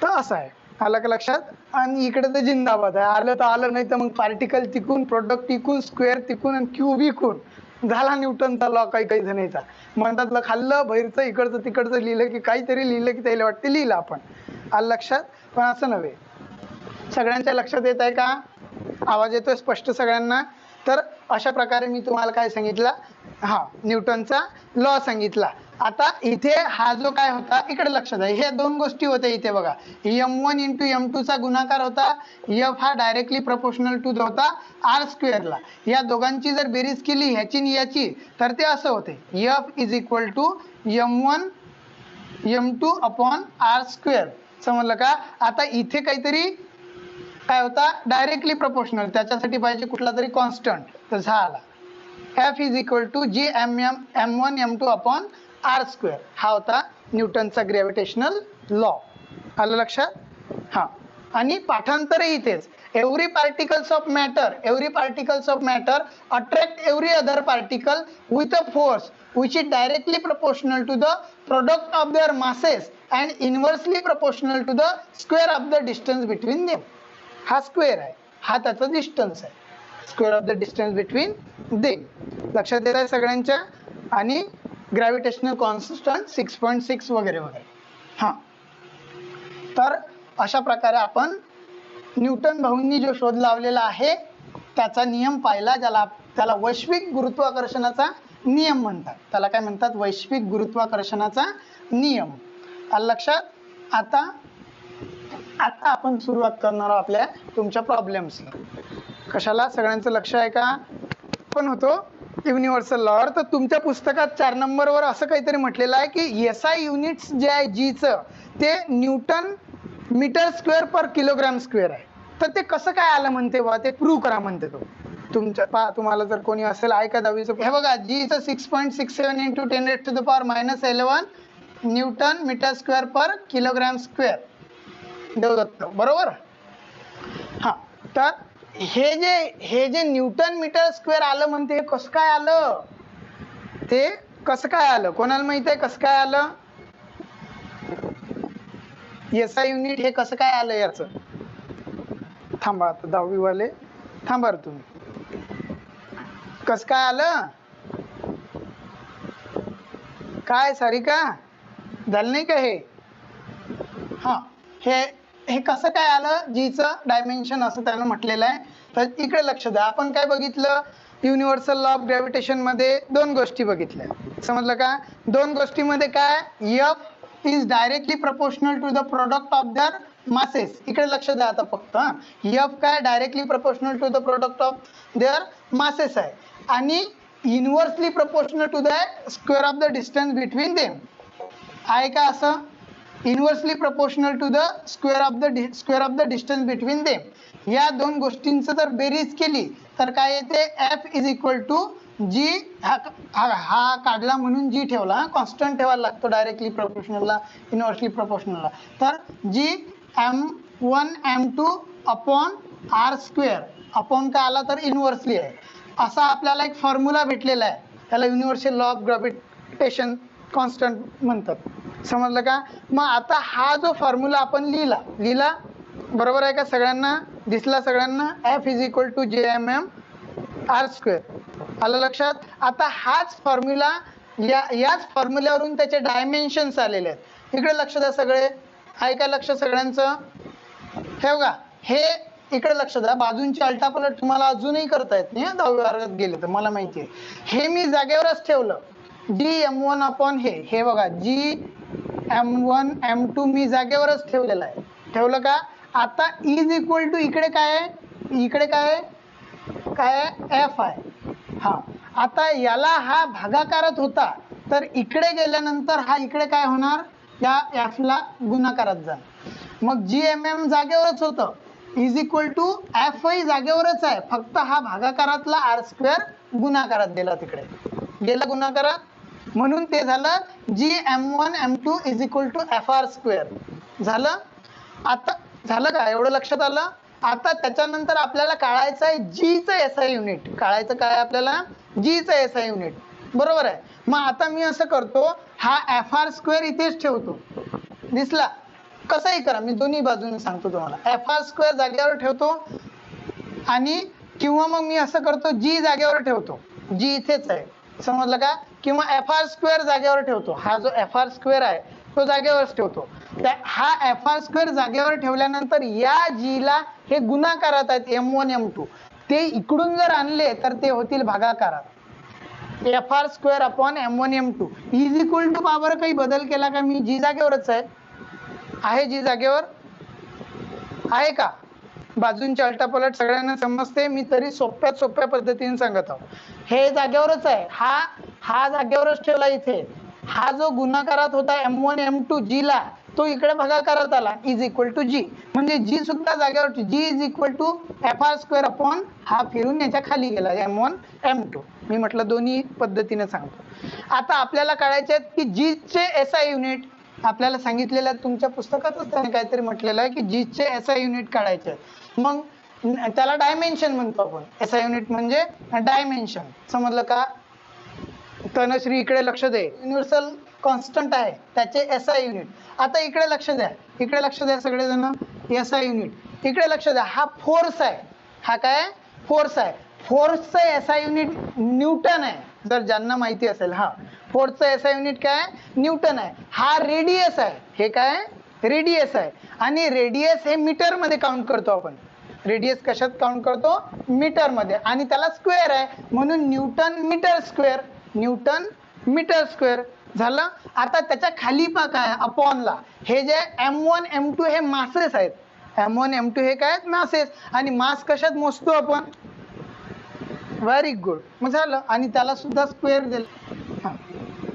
तर असं आहे, आलं का लक्षात? आणि इकडे तर जिंदाबाद आहे, आलं तर आलं, नाही तर मग पार्टिकल तिकून, प्रोडक्ट तिकून, स्क्वेअर तिकून आणि क्यूब इकून. झाला न्यूटनचा लॉ. काही जणांचा म्हणतात खाल्लं बाहेरचं इकडचं तिकडचं लिहिलं की काहीतरी लिहिलं की त्याला वाटते लिहिलं आपण, आलं लक्षात? पण असं नव्हे. सगळ्यांच्या लक्षात येत आहे का? आवाज येतोय स्पष्ट सगळ्यांना? तर अशा प्रकारे मी तुम्हाला काय सांगितलं, न्यूटनचा लॉ सांगितला. आता इथे हा जो काय होता, इकडे लक्षात आहे, ह्या दोन गोष्टी होत्या इथे बघा. M1 इंटू M2 चा गुणाकार होता, F हा डायरेक्टली प्रपोर्शनल टू होता आर स्क्वेअरला. या दोघांची जर बेरीज केली ह्याची आणि याची, तर ते असं होते F is equal to M1 M2 upon R square, समजलं का? आता इथे काहीतरी काय होता, डायरेक्टली प्रपोर्शनल, त्याच्यासाठी पाहिजे कुठला तरी कॉन्स्टंट, तर झाला F is equal to G M1 M2 upon R square, हा होता न्यूटनचा ग्रॅव्हिटेशनल लॉ. आलं लक्षात? हा. आणि पाठांतरही इथेच, every particles of matter attract every other particle with a force which is directly proportional to the product of their masses and inversely proportional to the square of the distance between them. हा square आहे, हा त्याचा distance आहे, square of the distance between them. लक्षात येत आहे सगळ्यांच्या? आणि ग्रॅव्हिटेशनल कॉन्स्टंट 6.6 वगैरे वगैरे. हा, तर अशा प्रकारे आपण न्यूटन भाऊंनी जो शोध लावलेला आहे त्याचा नियम पाहिला, त्याला वैश्विक गुरुत्वाकर्षणाचा नियम म्हणतात. त्याला काय म्हणतात? वैश्विक गुरुत्वाकर्षणाचा नियम. आलं लक्षात? आता आपण सुरुवात करणार आहोत आपल्या तुमच्या प्रॉब्लेम्सला. कशाला? सगळ्यांचं लक्ष आहे का? पण होतो युनिव्हर्सल लॉवर. तर तुमच्या पुस्तकात 4 नंबरवर असं काहीतरी म्हटलेलं आहे की SI युनिट्स जे आहे जीचं, ते Newton metre square per kilogram square आहे. तर ते कसं काय आलं म्हणते बा, ते प्रूव्ह करा म्हणते तो. तुम्हाला जर कोणी असेल ऐका 10वीचं, हे बघा, जीचं 6.67 into 10⁻⁻11 Newton metre square per kilogram square Devdatt, बरोबर? हा, तर हे जे न्यूटन मीटर स्क्वेअर आलं म्हणते, हे कसं काय आलं? ते कसं काय आलं? कोणाला माहित आहे कसं काय आलं? SI युनिट हे कसं काय आलं याचं? थांबा, आता 10वी वाले थांबा रे तुम्ही. कसं काय आलं? काय सारिका झालं नाही का हे? हा, हे कसं काय आलं? जीचं डायमेन्शन असं त्यानं म्हटलेलं आहे. तर इकडे लक्ष द्या. आपण काय बघितलं? युनिव्हर्सल लॉ ऑफ ग्रॅव्हिटेशन मध्ये 2 गोष्टी बघितल्या. समजलं का? 2 गोष्टीमध्ये काय? F is directly proportional to the product of their masses. इकडे लक्ष द्या आता फक्त. F काय? Directly proportional to the product of their masses आहे, आणि inversely proportional to the square of the distance between them आहे का? असं inversely proportional to the square of the distance between them. या 2 गोष्टींचं जर बेरीज केली तर काय येते? F इज इक्वल टू जी. हा काढला म्हणून जी ठेवला, कॉन्स्टंट ठेवायला लागतो डायरेक्टली प्रोपोर्शनलला, इनव्हर्सली प्रोपोर्शनलला. तर जी m1 m2 upon r square upon काय आला तर इनव्हर्सली आहे. असा आपल्याला एक फॉर्म्युला भेटलेला आहे, त्याला universal law of gravitation constant म्हणतात. समजलं का? मग आता हा जो फॉर्म्युला आपण लिहिला बरोबर आहे का? सगळ्यांना दिसला? सगळ्यांना F is equal to JMM r square. आलं लक्षात? आता हाच फॉर्म्युला, याच फॉर्म्युल्यावरून त्याचे डायमेन्शन्स आलेले आहेत. इकडे लक्ष द्या सगळे, ऐका लक्ष सगळ्यांचं. हे बघा, हे इकडे लक्ष द्या. बाजूंची अल्टापलट तुम्हाला अजूनही करता येत नाही 10वी वर्गात गेले तर, मला माहिती आहे. हे मी जागेवरच ठेवलं, GM1 अपॉन हे बघा, GM1 M2 मी जागेवरच ठेवलेलं आहे. ठेवलं का? आता इज इक्वल टू इकडे काय आहे? इकडे काय आहे? F आहे. हा, आता याला हा भागाकारात होता, तर इकडे गेल्यानंतर हा इकडे काय होणार? या F ला गुणाकारात जाणार. मग GMM जागेवरच होतं, इज इक्वल टू F जागेवरच आहे, फक्त हा भागाकारातला r स्क्वेअर गुणाकारात दिला, तिकडे गेला गुणाकारात, म्हणून ते झालं GM1 M2 is equal to FR square. झालं? आता झालं का? एवढं लक्षात आलं? आता त्याच्यानंतर आपल्याला काढायचं आहे जीचं SI युनिट. काढायचं काय आपल्याला? जीचं SI युनिट, बरोबर आहे? मग आता मी असं करतो, हा FR स्क्वेअर इथेच ठेवतो. दिसला? कसंही करा, मी दोन्ही बाजूने सांगतो तुम्हाला. FR स्क्वेअर जागेवर ठेवतो, आणि किंवा मग मी असं करतो, जी जागेवर ठेवतो, जी इथेच आहे. समजलं का? किंवा FR स्क्वेअर जागेवर ठेवतो. हा जो FR स्क्वेअर आहे तो जागेवरच ठेवतो. हा FR स्क्वेअर जागेवर ठेवल्यानंतर या जीला हे गुणाकारात आहेत M1 M2, ते इकडून जर आणले तर ते होतील भागाकारात. FR square upon M1 M2 is equal to power काही बदल केला का मी? जी जागेवरच आहे. जी जागेवर आहे का? बाजूंची अल्टापलट सगळ्यांना समजते, मी तरी सोप्या पद्धतीने सांगत आहो. हे जागेवरच आहे, हा जागेवरच ठेवला इथे. हा जो गुणाकारात होता M1 M2 जीला, तो इकडे भागाकारात आला, इज इक्वल टू जी. म्हणजे जी सुद्धा जागेवर, G is equal to FR square upon हा फिरून याच्या खाली गेला M1 M2. मी म्हटलं दोन्ही पद्धतीने सांगतो. आता आपल्याला काढायचे आहेत की जीचे SI युनिट. आपल्याला सांगितलेलं तुमच्या पुस्तकातच त्याने काहीतरी म्हटलेलं आहे की जी चे एसआय युनिट काढायचे, मग त्याला डायमेन्शन म्हणतो आपण. एसआय युनिट म्हणजे डायमेन्शन, समजलं का? तनश्री इकडे लक्ष दे, युनिव्हर्सल कॉन्स्टंट आहे त्याचे एसआय युनिट. आता इकडे लक्ष द्या, इकडे लक्ष द्या सगळेजण. एसआय युनिट इकडे लक्ष द्या, हा फोर्स आहे. हा काय? फोर्स आहे. फोर्सचं एसआय युनिट न्यूटन आहे, जर ज्यांना माहिती असेल. हा फोर्सचं एसआय युनिट काय? न्यूटन आहे. हा रेडियस आहे, हे काय? रेडियस आहे. आणि रेडियस हे मीटर मध्ये काउंट करतो आपण. रेडियस कशात काउंट करतो? मीटर मध्ये. आणि त्याला स्क्वेअर आहे म्हणून newton metre square. Newton metre square झालं. आता त्याच्या खाली पण काय? अपॉनला हे जे M1 M2 हे मासेस आहेत. M1 M2 हे काय? मासेस. आणि मास कशात मोजतो आपण? व्हेरी गुड, मग झालं. आणि त्याला सुद्धा स्क्वेअर दिलं.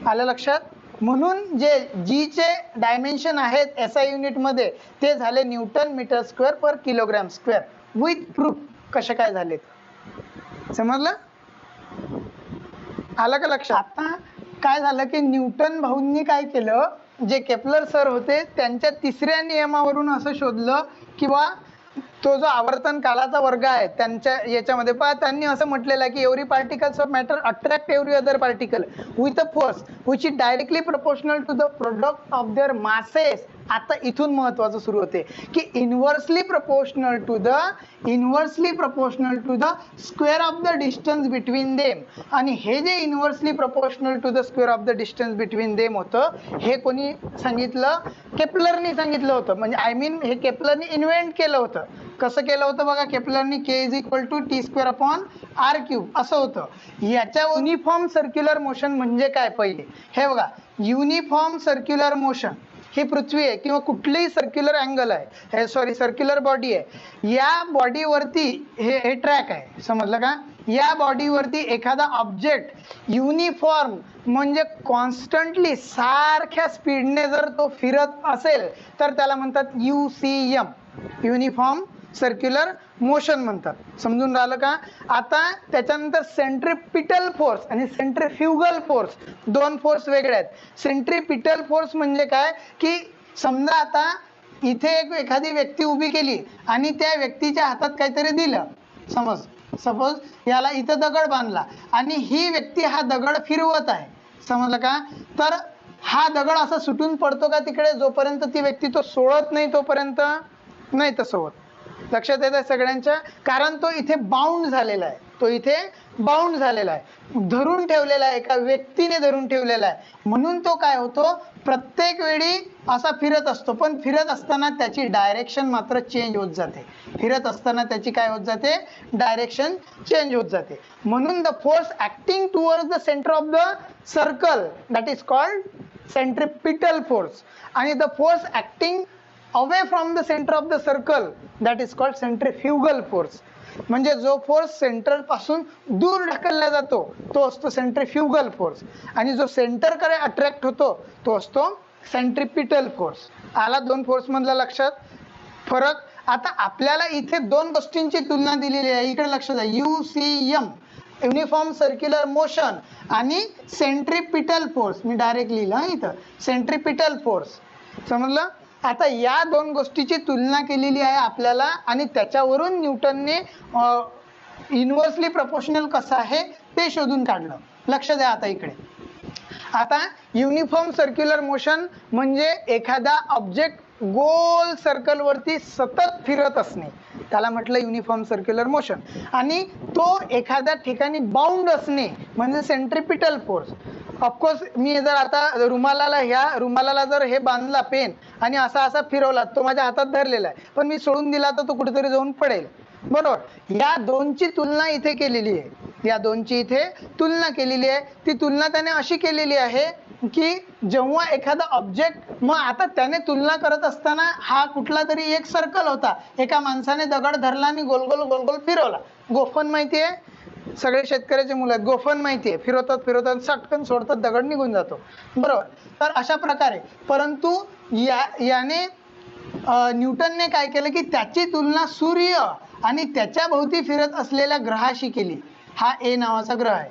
आलं लक्षात? म्हणून जे जी चे डायमेन्शन आहेत एसआय युनिट मध्ये ते झाले newton metre square per kilogram square, with proof कसे काय झाले. समजलं? आलं का लक्षात? आता काय झालं की न्यूटन भाऊंनी काय केलं, जे केपलर सर होते त्यांच्या तिसऱ्या नियमावरून असं शोधलं किंवा तो जो आवर्तन कालाचा वर्ग आहे त्यांच्या याच्यामध्ये पहा, त्यांनी असं म्हटलेलं आहे की every particles of matter attract every other particle with a force which is directly proportional to the product of their masses. आता इथून महत्वाचं सुरू होते की inversely proportional to the square of the distance between them. आणि हे जे inversely proportional to the square of the distance between them होतं, हे कोणी सांगितलं? केपलरनी सांगितलं होतं. म्हणजे आय मीन हे केपलरनी इन्व्हेंट केलं होतं. कसं केलं होतं बघा केपलरनी? K is equal to T²/R³ असं होतं. याच्या युनिफॉर्म सर्क्युलर मोशन म्हणजे काय? पहिले हे बघा, युनिफॉर्म सर्क्युलर मोशन ही पृथ्वी आहे किंवा कुठलीही सर्क्युलर अँगल आहे, सॉरी सर्क्युलर बॉडी आहे. या बॉडीवरती हे ट्रॅक आहे, समजलं का? या बॉडीवरती एखादा ऑब्जेक्ट युनिफॉर्म म्हणजे कॉन्स्टंटली सारख्या स्पीडने जर तो फिरत असेल तर त्याला म्हणतात UCM, युनिफॉर्म सर्क्युलर मोशन म्हणतात. समजून राहिलं का? आता त्याच्यानंतर सेंट्रिपिटल फोर्स आणि सेंट्रिफ्युगल फोर्स, दोन फोर्स वेगळे आहेत. सेंट्रिपिटल फोर्स म्हणजे काय की समजा आता इथे एखादी व्यक्ती उभी केली आणि त्या व्यक्तीच्या हातात काहीतरी दिलं, सपोज याला इथं दगड बांधला आणि ही व्यक्ती हा दगड फिरवत आहे, समजलं का? तर हा दगड असा सुटून पडतो का तिकडे? जोपर्यंत ती व्यक्ती तो सोडत नाही तोपर्यंत नाही तसं होत. लक्षात येत आहे सगळ्यांच्या? कारण तो इथे बाउंड झालेला आहे, तो इथे बाउंड झालेला आहे, धरून ठेवलेला आहे, एका व्यक्तीने धरून ठेवलेला आहे. म्हणून तो काय होतो? प्रत्येक वेळी असा फिरत असतो, पण फिरत असताना त्याची डायरेक्शन मात्र चेंज होत जाते. फिरत असताना त्याची काय होत जाते? डायरेक्शन चेंज होत जाते. म्हणून the force acting towards the centre of the circle that is called centripetal force, आणि the force acting away from the center of the circle that is called centrifugal force. म्हणजे जो force centre पासून दूर ढकलला जातो तो असतो centrifugal force, आणि जो सेंटर कडे अट्रॅक्ट होतो तो असतो सेंट्रिपिटल फोर्स. आला दोन फोर्स मधला लक्षात फरक? आता आपल्याला इथे दोन गोष्टींची तुलना दिलेली आहे, इकडे लक्ष द्या. UCM युनिफॉर्म सर्क्युलर मोशन आणि सेंट्रिपिटल फोर्स, मी डायरेक्ट लिहिलं इथं सेंट्रिपिटल फोर्स, समजलं? आता या दोन गोष्टीची तुलना केलेली आहे आपल्याला आणि त्याच्यावरून न्यूटनने इनव्हर्सली प्रोपोर्शनल कसं आहे ते शोधून काढलं. लक्ष द्या आता इकडे. आता युनिफॉर्म सर्क्युलर मोशन म्हणजे एखादा ऑब्जेक्ट गोल सर्कल वरती सतत फिरत असणे, त्याला म्हटलं युनिफॉर्म सर्क्युलर मोशन. आणि तो एखाद्या ठिकाणी बाउंड असणे म्हणजे सेंट्रिपिटल फोर्स. ऑफकोर्स मी जर आता रुमालाला जर हे बांधला पेन आणि असा फिरवला, तो माझ्या हातात धरलेला आहे, पण मी सोडून दिला तर तो कुठेतरी जाऊन पडेल, बरोबर? या दोनची तुलना इथे केलेली आहे, या दोनची इथे तुलना केलेली आहे. ती तुलना त्याने अशी केलेली आहे की जेव्हा एखादा ऑब्जेक्ट, मग आता त्याने तुलना करत असताना हा कुठला तरी एक सर्कल होता, एका माणसाने दगड धरला आणि गोल गोल गोल गोल फिरवला. गोफन माहिती आहे? सगळे शेतकऱ्याचे मुलं आहेत, गोफन माहिती आहे? फिरवतात सटकन सोडतात, दगड निघून जातो, बरोबर? तर अशा प्रकारे, परंतु याने न्यूटनने काय केलं की त्याची तुलना सूर्य आणि त्याच्या भोवती फिरत असलेल्या ग्रहाशी केली. हा A नावाचा ग्रह आहे,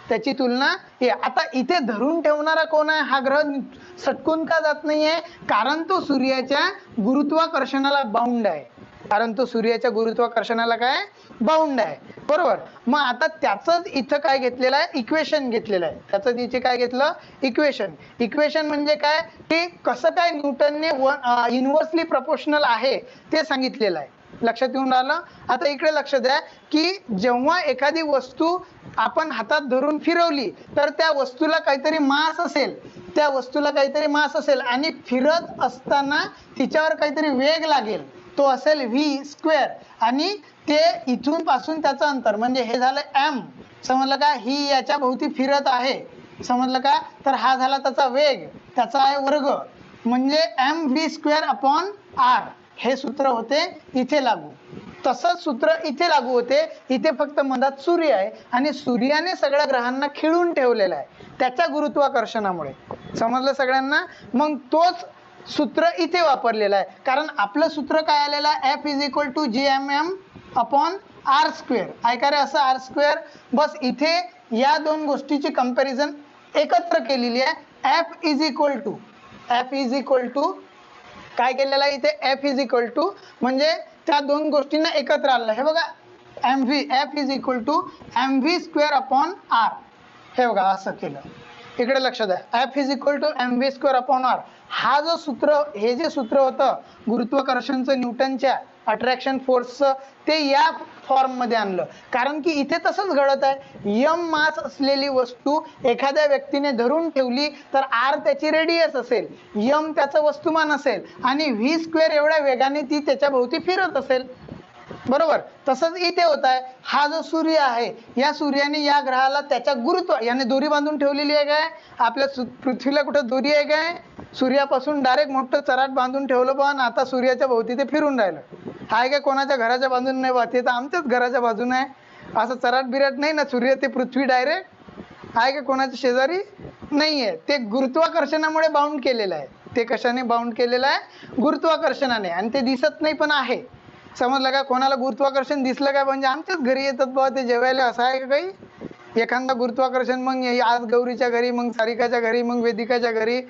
त्याची तुलना हे. आता इथे धरून ठेवणारा कोण आहे? हा ग्रह सटकून का जात नाहीये? कारण तो सूर्याच्या गुरुत्वाकर्षणाला बाउंड आहे. कारण तो सूर्याच्या गुरुत्वाकर्षणाला काय बाउंड आहे, बरोबर. मग आता त्याच इथं काय घेतलेलं आहे? इक्वेशन घेतलेलं आहे. त्याचं तिथे काय घेतलं? इक्वेशन. इक्वेशन म्हणजे काय की कसं काय न्यूटनने इन्व्हर्सली प्रपोर्शनल आहे ते सांगितलेलं आहे. लक्षात येऊन राहिलं? आता इकडे लक्ष द्या की जेव्हा एखादी वस्तू आपण हातात धरून फिरवली तर त्या वस्तूला काहीतरी मास असेल, त्या वस्तूला काहीतरी मास असेल आणि फिरत असताना तिच्यावर काहीतरी वेग लागेल, तो असेल v². आणि ते इथून पासून त्याचं अंतर म्हणजे हे झालं m, समजलं का? ही याच्या भोवती फिरत आहे, समजलं का? तर हा झाला त्याचा वेग, त्याचा आहे वर्ग, म्हणजे mv²/r. हे सूत्र होते इथे लागू. तसंच सूत्र इथे लागू होते. इथे फक्त मधात सूर्य आहे आणि सूर्याने सगळ्या ग्रहांना खिळून ठेवलेला आहे त्याच्या गुरुत्वाकर्षणामुळे. समजलं सगळ्यांना? मग तोच सूत्र इथे वापरलेलं आहे. कारण आपलं सूत्र काय आलेलं आहे? F = gmm/r². ऐका रे, असं r². बस इथे या दोन गोष्टीची कंपॅरिझन एकत्र केलेली आहे. F = काय केलेलं आहे इथे? F म्हणजे त्या दोन गोष्टींना एकत्र आणलं. हे बघा, F mv²/r. हे बघा असं केलं. इकडे लक्ष द्या. F mv²/r. हा जो सूत्र, हे जे सूत्र होतं गुरुत्वाकर्षणचं न्यूटनच्या अट्रॅक्शन फोर्सचं, ते या फॉर्म मध्ये आणलं. कारण की इथे तसंच घडत आहे. m मास असलेली वस्तू एखाद्या व्यक्तीने धरून ठेवली तर r त्याची रेडियस असेल, m त्याचं वस्तुमान असेल आणि v² एवढ्या वेगाने ती त्याच्या भोवती फिरत असेल, बरोबर. तसंच इथे होत आहे. हा जो सूर्य आहे, या सूर्याने या ग्रहाला त्याच्या याने दोरी बांधून ठेवलेली आहे. काय आपल्या पृथ्वीला कुठं दोरी आहे काय? सूर्यापासून डायरेक्ट मोठं चराट बांधून ठेवलं, पण आता सूर्याच्या भोवती ते फिरून राहिलं. हाय काय कोणाच्या घराच्या बाजून नाही बा, ते तर आमच्याच घराच्या बाजून आहे. असं चराट बिराट नाही ना, सूर्य ते पृथ्वी डायरेक्ट आहे का कोणाच्या शेजारी नाहीये. ते गुरुत्वाकर्षणामुळे बाउंड केलेलं आहे. ते कशाने बाउंड केलेलं आहे? गुरुत्वाकर्षणाने. आणि ते दिसत नाही पण आहे, समजलं का? कोणाला गुरुत्वाकर्षण दिसलं काय म्हणजे आमच्याच घरी येतात बाबा ते जेवायला, असं आहे का काही? एखादा गुरुत्वाकर्षण मग आज गौरीच्या घरी, मग सारिकाच्या घरी, मग वेदिकाच्या घरी,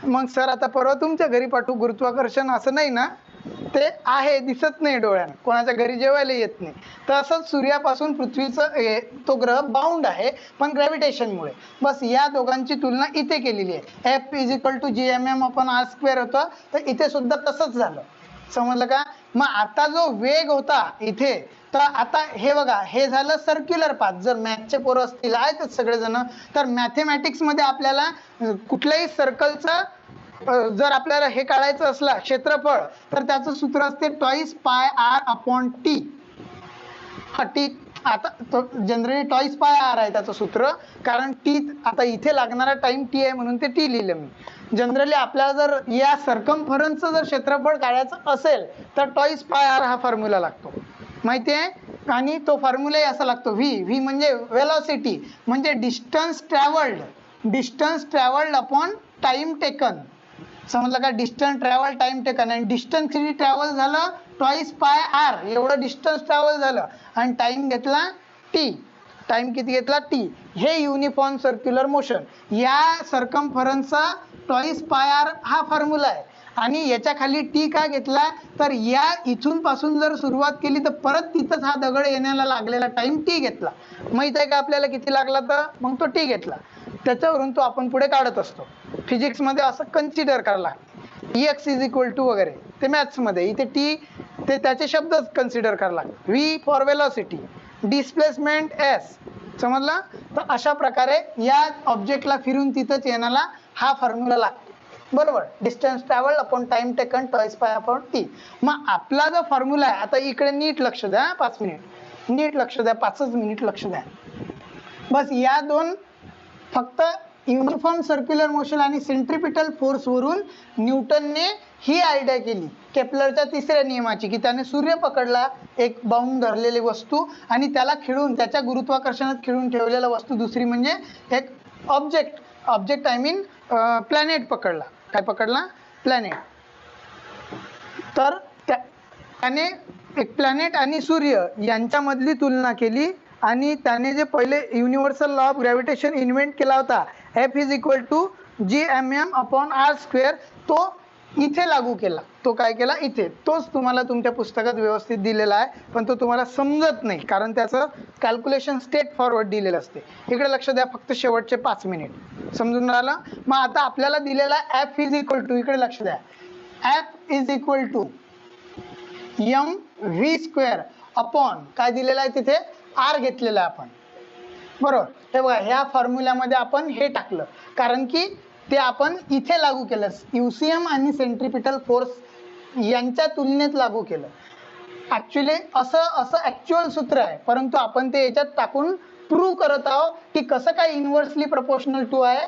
मग सर आता परवा तुमच्या घरी पाठवू गुरुत्वाकर्षण, असं नाही ना. ते आहे, दिसत नाही डोळ्यानं, कोणाच्या घरी जेवायला येत नाही. तसंच सूर्यापासून पृथ्वीचं तो ग्रह बाउंड आहे पण ग्रॅव्हिटेशनमुळे. बस या दोघांची तुलना इथे केलेली आहे. F = gmm/r² होतं, तर इथे सुद्धा तसंच झालं, समजलं का? मग आता जो वेग होता इथे, तर आता हे बघा, हे झालं सर्क्युलर पाथ. जर मॅथचे पोरं असतील, आहेतच सगळेजण, तर मॅथेमॅटिक्स मध्ये आपल्याला कुठल्याही सर्कलचं जर आपल्याला हे काढायचं असलं क्षेत्रफळ, तर त्याचं सूत्र असते 2πr/t. हा टी आता जनरली 2πr आहे त्याचं सूत्र, कारण टी आता इथे लागणारा टाइम टी आहे म्हणून ते टी लिहिलं मी. जनरली आपल्याला जर या सर्कम्फरन्सचं जर क्षेत्रफळ काढायचं असेल तर 2πr हा फॉर्म्युला लागतो, माहिती आहे? आणि तो फॉर्म्युलाही असा लागतो, v म्हणजे वेलॉसिटी, म्हणजे distance travelled upon time taken. समजलं का? Distance travel, time taken. आणि डिस्टन्स किती ट्रॅव्हल झालं? 2πr एवढं डिस्टन्स ट्रॅव्हल झालं आणि टाइम घेतला टी. टाइम किती घेतला? टी. हे युनिफॉर्म सर्क्युलर मोशन, या सर्कम्फरन्सचा 2πr हा फॉर्म्युला आहे. आणि याच्या खाली टी का घेतला? तर या इथून पासून जर सुरुवात केली तर परत तिथंच हा दगड येण्याला लागलेला टाइम टी घेतला. माहित आहे का आपल्याला किती लागला? तर मग तो टी घेतला, त्याच्यावरून तो आपण पुढे काढत असतो. फिजिक्स मध्ये असं कन्सिडर करायला Ex = वगैरे, ते मॅथ्स मध्ये. इथे टी ते त्याचे शब्द कन्सिडर करायला लागतात. v for velocity, displacement s, समजलं? तर अशा प्रकारे या ऑब्जेक्टला फिरून तिथंच येण्याला हा फॉर्म्युला लागतो, बरोबर. Distance travelled upon time taken 2πr/t. मग आपला जो फॉर्म्युला आहे, आता इकडे नीट लक्ष द्या, 5 मिनिट नीट लक्ष द्या, 5च मिनिट लक्ष द्या. बस या दोन फक्त युनिफॉर्म सर्क्युलर मोशन आणि सेंट्रिपिटल फोर्स वरून न्यूटनने ही आयडिया केली केपलरच्या तिसऱ्या नियमाची, की त्याने सूर्य पकडला, एक बाउंड धरलेली वस्तू, आणि त्याला खिळून, त्याच्या गुरुत्वाकर्षणात खिळून ठेवलेला वस्तू दुसरी म्हणजे एक ऑब्जेक्ट आय मीन प्लॅनेट पकडला. काय पकडला? प्लॅनेट. तर त्याने एक प्लॅनेट आणि सूर्य यांच्यामधली तुलना केली आणि त्याने जे पहिले universal law of gravitation invent केला होता, F is equal to Gmm/r², तो इथे लागू केला. तो काय केला इथे, तोच तुम्हाला तुमच्या पुस्तकात व्यवस्थित दिलेला आहे, पण तो तुम्हाला समजत नाही कारण त्याचं कॅल्क्युलेशन स्टेट फॉरवर्ड दिलेलं असते. इकडे लक्ष द्या, फक्त शेवटचे 5 मिनिट समजून राहिलं. मग आता आपल्याला दिलेला F इज इक्वल टू, इकडे लक्ष द्या, F is equal to mv² upon काय दिलेलं आहे तिथे, r घेतलेला आहे आपण, बरोबर. हे बघा, ह्या फॉर्म्युल्यामध्ये आपण हे टाकलं कारण की ते आपण इथे लागू केलं, UCM आणि सेंट्रिपिटल फोर्स यांच्या तुलनेत लागू केलं. ऍक्च्युली असं ऍक्च्युअल सूत्र आहे, परंतु आपण ते याच्यात टाकून प्रूव्ह करत आहोत की कसं काय इन्व्हर्सली प्रपोर्शनल टू आहे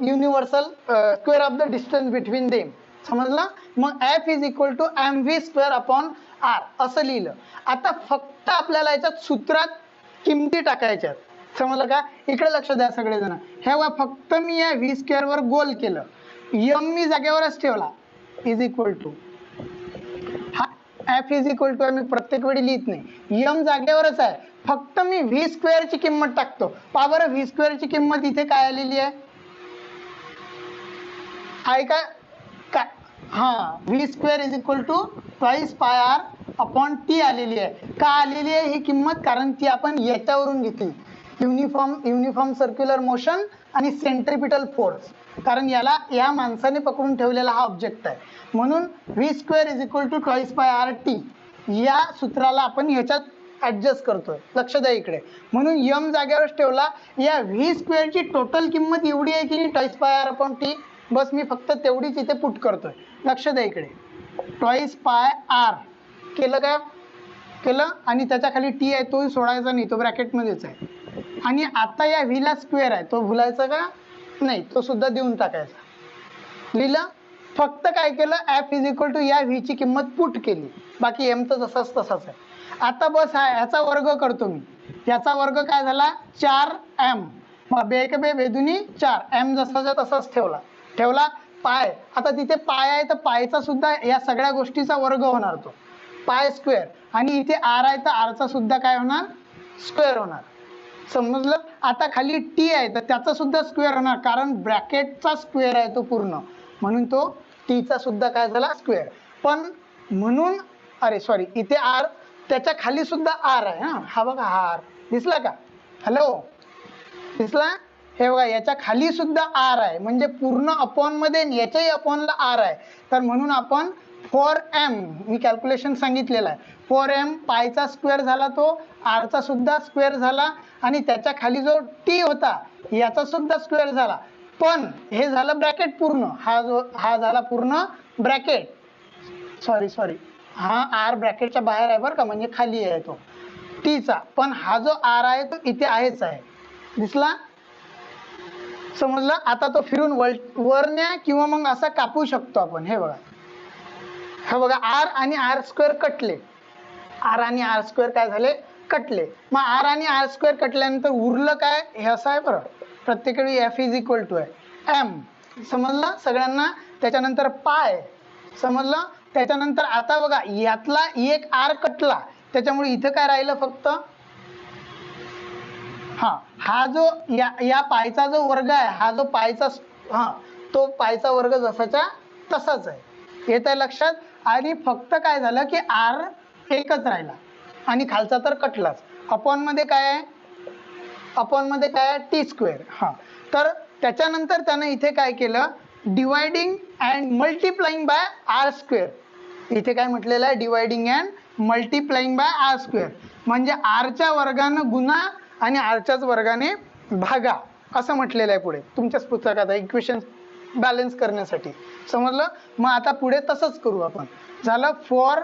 universal square of the distance between them. समजलं. मग F is equal to mv² upon r असं लिहिलं. आता फक्त आपल्याला याच्यात सूत्रात किमती टाकायच्यात, समजलं का. इकडे लक्ष द्या सगळेजण. हे बघा, फक्त मी या v² वर गोल केलं, m मी जागेवरच ठेवला, इज इक्वल टू हा F इज इक्वल टू मी प्रत्येक वेळी लिहित नाही, m जागेवरच आहे, फक्त मी v² ची किंमत टाकतो. पहा बरं, v² ची किंमत इथे काय आलेली आहे का, काय, हा v² is equal to 2πr upon t आलेली आहे. का आलेली आहे ही किंमत, कारण ती आपण याच्यावरून घेतली, युनिफॉर्म सर्क्युलर मोशन आणि सेंट्रिपिटल फोर्स, कारण याला या माणसाने पकडून ठेवलेला हा ऑब्जेक्ट आहे, म्हणून v² is equal to 2πrt या सूत्राला आपण ह्याच्यात ऍडजस्ट करतोय. लक्ष द्या इकडे, म्हणून m जागेवरच ठेवला. या v² ची टोटल किंमत एवढी आहे की 2πr अपॉन t, बस मी फक्त तेवढीच इथे पुट करतोय. लक्ष द्या इकडे, 2πr केलं का, केलं, आणि त्याच्या खाली t आहे तोही सोडायचा नाही, तो ब्रॅकेटमध्येच आहे. आणि आता या v ला स्क्वेअर आहे, तो भुलायचा का नाही, तो सुद्धा देऊन टाकायचा. लिहिलं. फक्त काय केलं, F इज इक्वल टू या v ची किंमत पुट केली, बाकी m तर तसाच आहे. आता बस ह्याचा वर्ग करतो मी, याचा वर्ग काय झाला 4m, मग बे बेदुनी 4m जसाचा तसाच ठेवला. पाय, आता तिथे पाय आहे तर पायचा सुद्धा या सगळ्या गोष्टीचा वर्ग होणार, तो π², आणि इथे r आहे तर r चा सुद्धा काय होणार, स्क्वेअर होणार. समजलं. आता खाली t आहे तर त्याचा सुद्धा स्क्वेअर होणार, कारण ब्रॅकेटचा स्क्वेअर आहे तो पूर्ण, म्हणून तो t चा सुद्धा काय झाला स्क्वेअर. पण म्हणून अरे सॉरी, इथे r, त्याच्या खाली सुद्धा r आहे. हा बघा, हा r दिसला का, हॅलो दिसला. हे बघा, याच्या खाली सुद्धा r आहे, म्हणजे पूर्ण अपॉन मध्ये याच्याही अपॉनला r आहे, तर म्हणून आपण 4m, मी कॅल्क्युलेशन सांगितलेलं आहे, 4m पायचा स्क्वेअर झाला, तो r चा सुद्धा स्क्वेअर झाला, आणि त्याच्या खाली जो t होता याचा सुद्धा स्क्वेअर झाला. पण हे झालं ब्रॅकेट पूर्ण, हा झाला पूर्ण ब्रॅकेट, सॉरी हा r ब्रॅकेटच्या बाहेर आहे बरं का, म्हणजे खाली आहे तो t चा, पण हा जो r आहे तो इथे आहेच आहे. दिसला, समजलं. आता तो फिरून वरण्या किंवा मग असा कापू शकतो आपण. हे बघा, r आणि r² कटले, r आणि r² काय झाले, कटले. मग r आणि r² कटल्यानंतर उरलं काय, हे असं आहे बरं, प्रत्येक वेळी F इज इक्वल टू आहे m, समजलं सगळ्यांना. त्याच्यानंतर पाय, समजलं. त्याच्यानंतर आता बघा, यातला एक r कटला, त्याच्यामुळे इथं काय राहिलं फक्त, हा जो या पायचा जो वर्ग आहे, हा जो पायचा, तो पायचा वर्ग जसाच्या तसाच आहे. येत आहे लक्षात. आणि फक्त काय झालं की r एकच राहिला, आणि खालचा तर कटलाच. अपॉन मध्ये काय आहे, t². तर त्याच्यानंतर त्यानं इथे काय केलं, dividing and multiplying bye r². इथे काय म्हटलेलं आहे, dividing and multiplying bye r², म्हणजे r च्या वर्गानं गुणा आणि r च्याच वर्गाने भागा, असं म्हटलेलं आहे पुढे तुमच्याच पुस्तकात, इक्वेशन बॅलन्स करण्यासाठी. समजलं. मग आता पुढे तसंच करू आपण. झालं 4,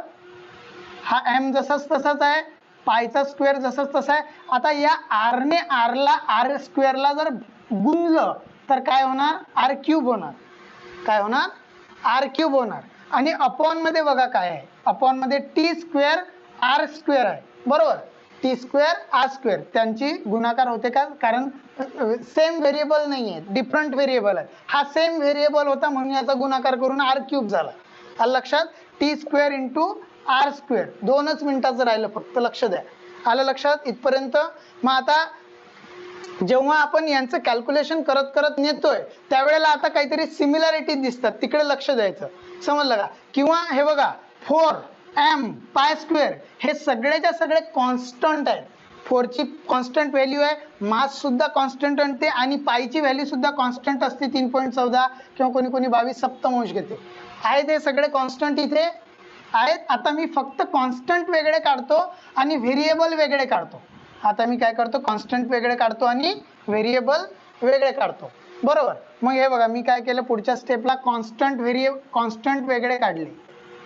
हा m जसाच तसाच आहे, पायचा स्क्वेअर जसाच तसा आहे. आता या r ने r² ला जर गुणलं तर काय होणार, r³ होणार. काय होणार, r³ होणार. आणि अपॉन मध्ये बघा काय आहे, अपॉन मध्ये t² r² आहे, बरोबर. t² r², त्यांची गुणाकार होते का, कारण सेम व्हेरिएबल नाही आहे, डिफरंट व्हेरिएबल आहे. हा सेम व्हेरिएबल होता म्हणून याचा गुणाकार करून r³ झाला. लक्षात. t² × r², 2च मिनिटाचं राहिलं फक्त, लक्ष द्या. आलं लक्षात इथपर्यंत? मग आता जेव्हा आपण यांचं कॅल्क्युलेशन करत करत नेतोय त्यावेळेला आता काहीतरी सिमिलॅरिटी दिसतात, तिकडे लक्ष द्यायचं, समजलं का? किंवा हे बघा 4m पाय स्क्वेअर हे सगळेच्या सगळे कॉन्स्टंट आहेत. 4 ची कॉन्स्टंट व्हॅल्यू आहे, मास सुद्धा कॉन्स्टंट आणते आणि पायची व्हॅल्यू सुद्धा कॉन्स्टंट असते 3.14 किंवा कोणी कोणी 22 सप्तमांश घेते. आहेत हे सगळे कॉन्स्टंट इथे आहेत. आता मी फक्त कॉन्स्टंट वेगळे काढतो आणि व्हेरिएबल वेगळे काढतो. आता मी काय करतो, कॉन्स्टंट वेगळे काढतो आणि व्हेरिएबल वेगळे काढतो, बरोबर? मग हे बघा मी काय केलं, पुढच्या स्टेपला कॉन्स्टंट वेगळे काढले.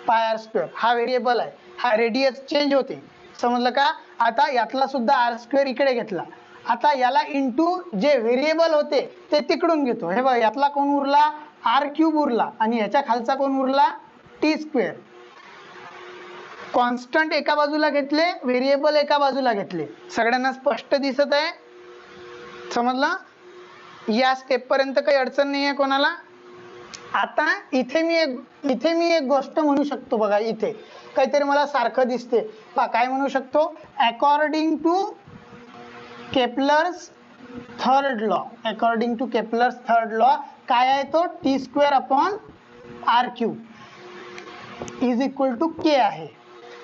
पाय आर स्क्वेअर हा व्हेरिएबल आहे, हा रेडियस चेंज होते, समजलं का? आता यातला सुद्धा आर स्क्वेअर इकडे घेतला. आता याला इंटू जे व्हेरिएबल होते ते तिकडून घेतो. हे बघा यातला कोण उरला, आर क्यूब उरला आणि ह्याच्या खालचा कोण उरला, टी स्क्वेअर. कॉन्स्टंट एका बाजूला घेतले, व्हेरिएबल एका बाजूला घेतले. सगळ्यांना स्पष्ट दिसत आहे, समजलं? या स्टेप पर्यंत काही अडचण नाही आहे कोणाला? आता इथे मी एक गोष्ट म्हणू शकतो बघा, इथे काहीतरी मला सारखं दिसते पहा. काय म्हणू शकतो, according to Kepler's third law. According to Kepler's third law काय आहे तो, T square upon R cube is equal to K आहे.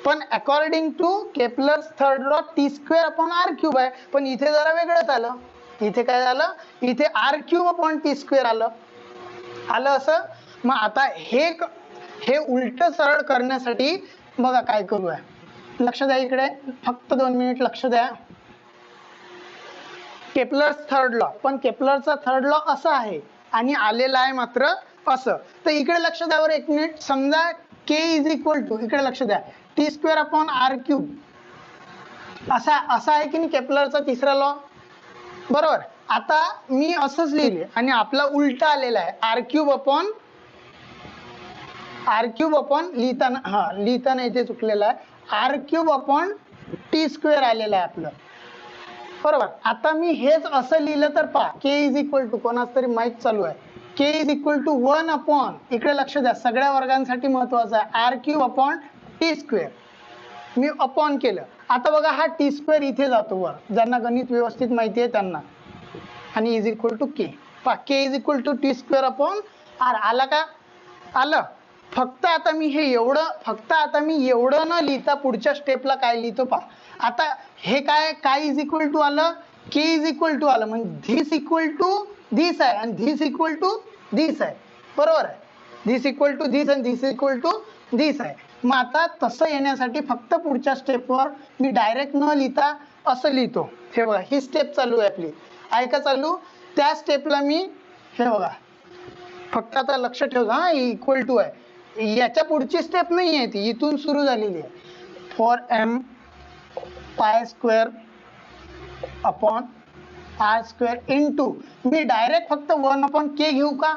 पण according to Kepler's third law T square upon R cube आहे. पण इथे जरा वेगळंच आलं. इथे काय झालं, इथे R cube upon T square आलं असं. मग आता हे उलट सरळ करण्यासाठी बघा काय करूया, लक्ष द्या इकडे, फक्त 2 मिनिट लक्ष द्या. केपलर्स थर्ड लॉ, पण केपलरचा थर्ड लॉ असा आहे आणि आलेला आहे मात्र असं. तर इकडे लक्ष द्या बरं 1 मिनिट. समजा के इज इक्वल टू, इकडे लक्ष द्या, T square upon R cube असा आहे की नाही केपलरचा तिसरा लॉ, बरोबर? आता मी असंच लिहिले आणि आपला उलटा आलेला आहे, आर क्यूब अपॉन लिहिताना इथे चुकलेला आहे, R cube upon T square आलेला आहे आपलं, बरोबर? आता मी हेच असं लिहिलं तर पहा, के इज इक्वल टू, कोणाच तरी माईक चालू आहे, K is equal to 1 upon, इकडे लक्ष द्या सगळ्या वर्गांसाठी महत्वाचं आहे, R cube upon T square. मी अपॉन केलं. आता बघा हा टी स्क्वेअर इथे जातो वर, ज्यांना गणित व्यवस्थित माहिती आहे त्यांना, आणि इज इक्वल टू के. पहा K is equal to T square upon R. आला का? आलं. फक्त आता मी एवढं न लिहिता पुढच्या स्टेपला काय लिहितो पहा. आता हे काय इज इक्वल टू आलं, के इज इक्वल टू आलं, म्हणजे धिस इक्वल टू धिस आहे आणि धिस इक्वल टू धिस आहे, बरोबर आहे? धिस इक्वल टू धिस आणि धिस इक्वल टू धिस आहे. मग आता तसं येण्यासाठी फक्त पुढच्या स्टेपवर मी डायरेक्ट न लिहिता असं लिहितो. हे बघा ही स्टेप चालू आहे आपली, आहे का चालू? त्या स्टेपला मी हे बघा फक्त आता लक्ष ठेव, हा इक्वल टू आहे, याच्या पुढची स्टेप नाही आहे ती, इथून सुरू झालेली आहे. 4m pi square upon R square into, मी डायरेक्ट फक्त 1 अपॉन के घेऊ का?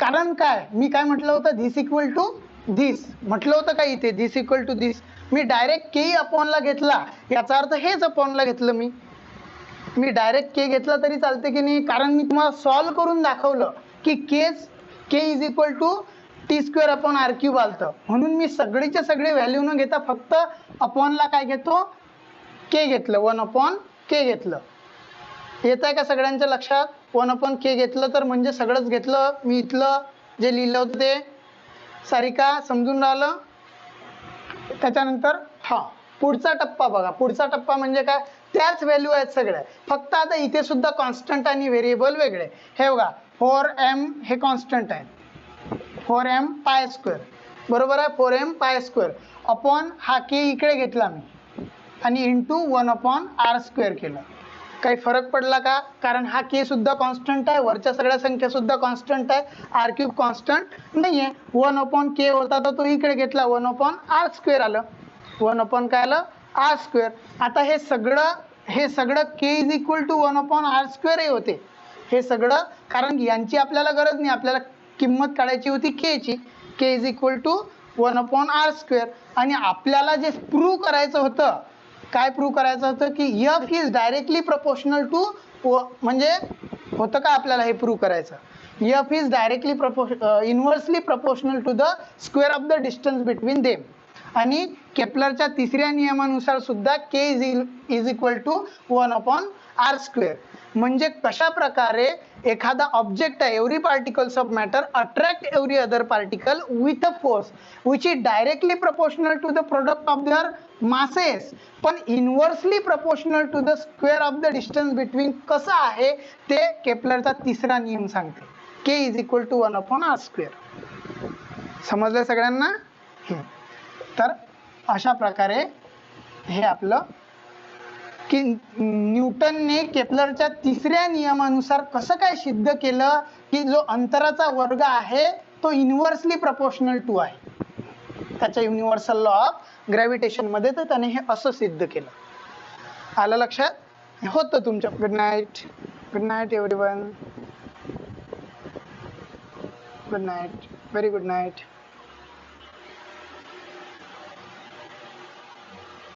कारण काय, मी काय म्हटलं होतं, धिस इक्वल टू धिस म्हटलं होतं का इथे, धिस इक्वल टू धिस. मी डायरेक्ट के अपॉनला घेतला, याचा अर्थ हेच अपॉनला घेतलं. मी डायरेक्ट के घेतला तरी चालते की नाही, कारण मी तुम्हाला सॉल्व करून दाखवलं की K is equal to T square upon R cube आलतं, म्हणून मी सगळीच्या सगळे व्हॅल्यू न घेता फक्त अपॉनला काय घेतो, के घेतलं, 1 अपॉन के घेतलं. येत आहे का सगळ्यांच्या लक्षात? 1 अपॉन के घेतलं तर म्हणजे सगळंच घेतलं मी, इथलं जे लिहिलं होतं ते. सारिका समजून राहिलं? त्याच्यानंतर पुढचा टप्पा बघा. पुढचा टप्पा म्हणजे काय, त्याच व्हॅल्यू आहेत सगळ्या, फक्त आता इथे सुद्धा कॉन्स्टंट आणि व्हेरिएबल वेगळे. हे बघा 4m हे कॉन्स्टंट आहे, 4m पाय स्क्वेअर, बरोबर आहे? 4m पाय स्क्वेअर अपॉन हा के इकडे घेतला मी आणि इंटू 1 अपॉन आर स्क्वेअर केलं. काही फरक पडला का? कारण हा के सुद्धा कॉन्स्टंट आहे, वरच्या सगळ्या संख्या सुद्धा कॉन्स्टंट आहे, आर क्यूब कॉन्स्टंट नाही आहे. 1 अपॉन के होता तर तो इकडे घेतला, 1 अपॉन आर स्क्वेअर आलं, 1 अपॉन काय आलं, आर स्क्वेअर. आता हे सगळं K is equal to 1 upon R square हे होते, हे सगळं, कारण यांची आपल्याला गरज नाही, आपल्याला किंमत काढायची होती के ची. K is equal to 1 upon R square. आणि आपल्याला जे प्रूव्ह करायचं होतं, काय प्रूव्ह करायचं होतं की F is directly proportional to, म्हणजे होतं का आपल्याला हे प्रूव्ह करायचं, F is directly inversely proportional to the square of the distance between them. आणि केपलरच्या तिसऱ्या नियमानुसार सुद्धा k is equal to 1/r². म्हणजे कशा प्रकारे एखादा ऑब्जेक्ट आहे, every particles of matter attract every other particle with a force which is directly proportional to the product of their masses पण inversely proportional to the square of the distance between. कसं आहे ते केपलरचा तिसरा नियम सांगते, k is equal to 1/r². समजलं सगळ्यांना? तर अशा प्रकारे हे आपलं की न्यूटनने केपलरच्या तिसऱ्या नियमानुसार कसं काय सिद्ध केलं की जो अंतराचा वर्ग आहे तो इनव्हर्सली प्रपोर्शनल टू आहे त्याच्या युनिव्हर्सल लॉ ऑफ ग्रॅव्हिटेशन मध्ये. तर त्याने हे असं सिद्ध केलं. आलं लक्षात? होतं तुमच्या. Good night everyone. Good night, very good night.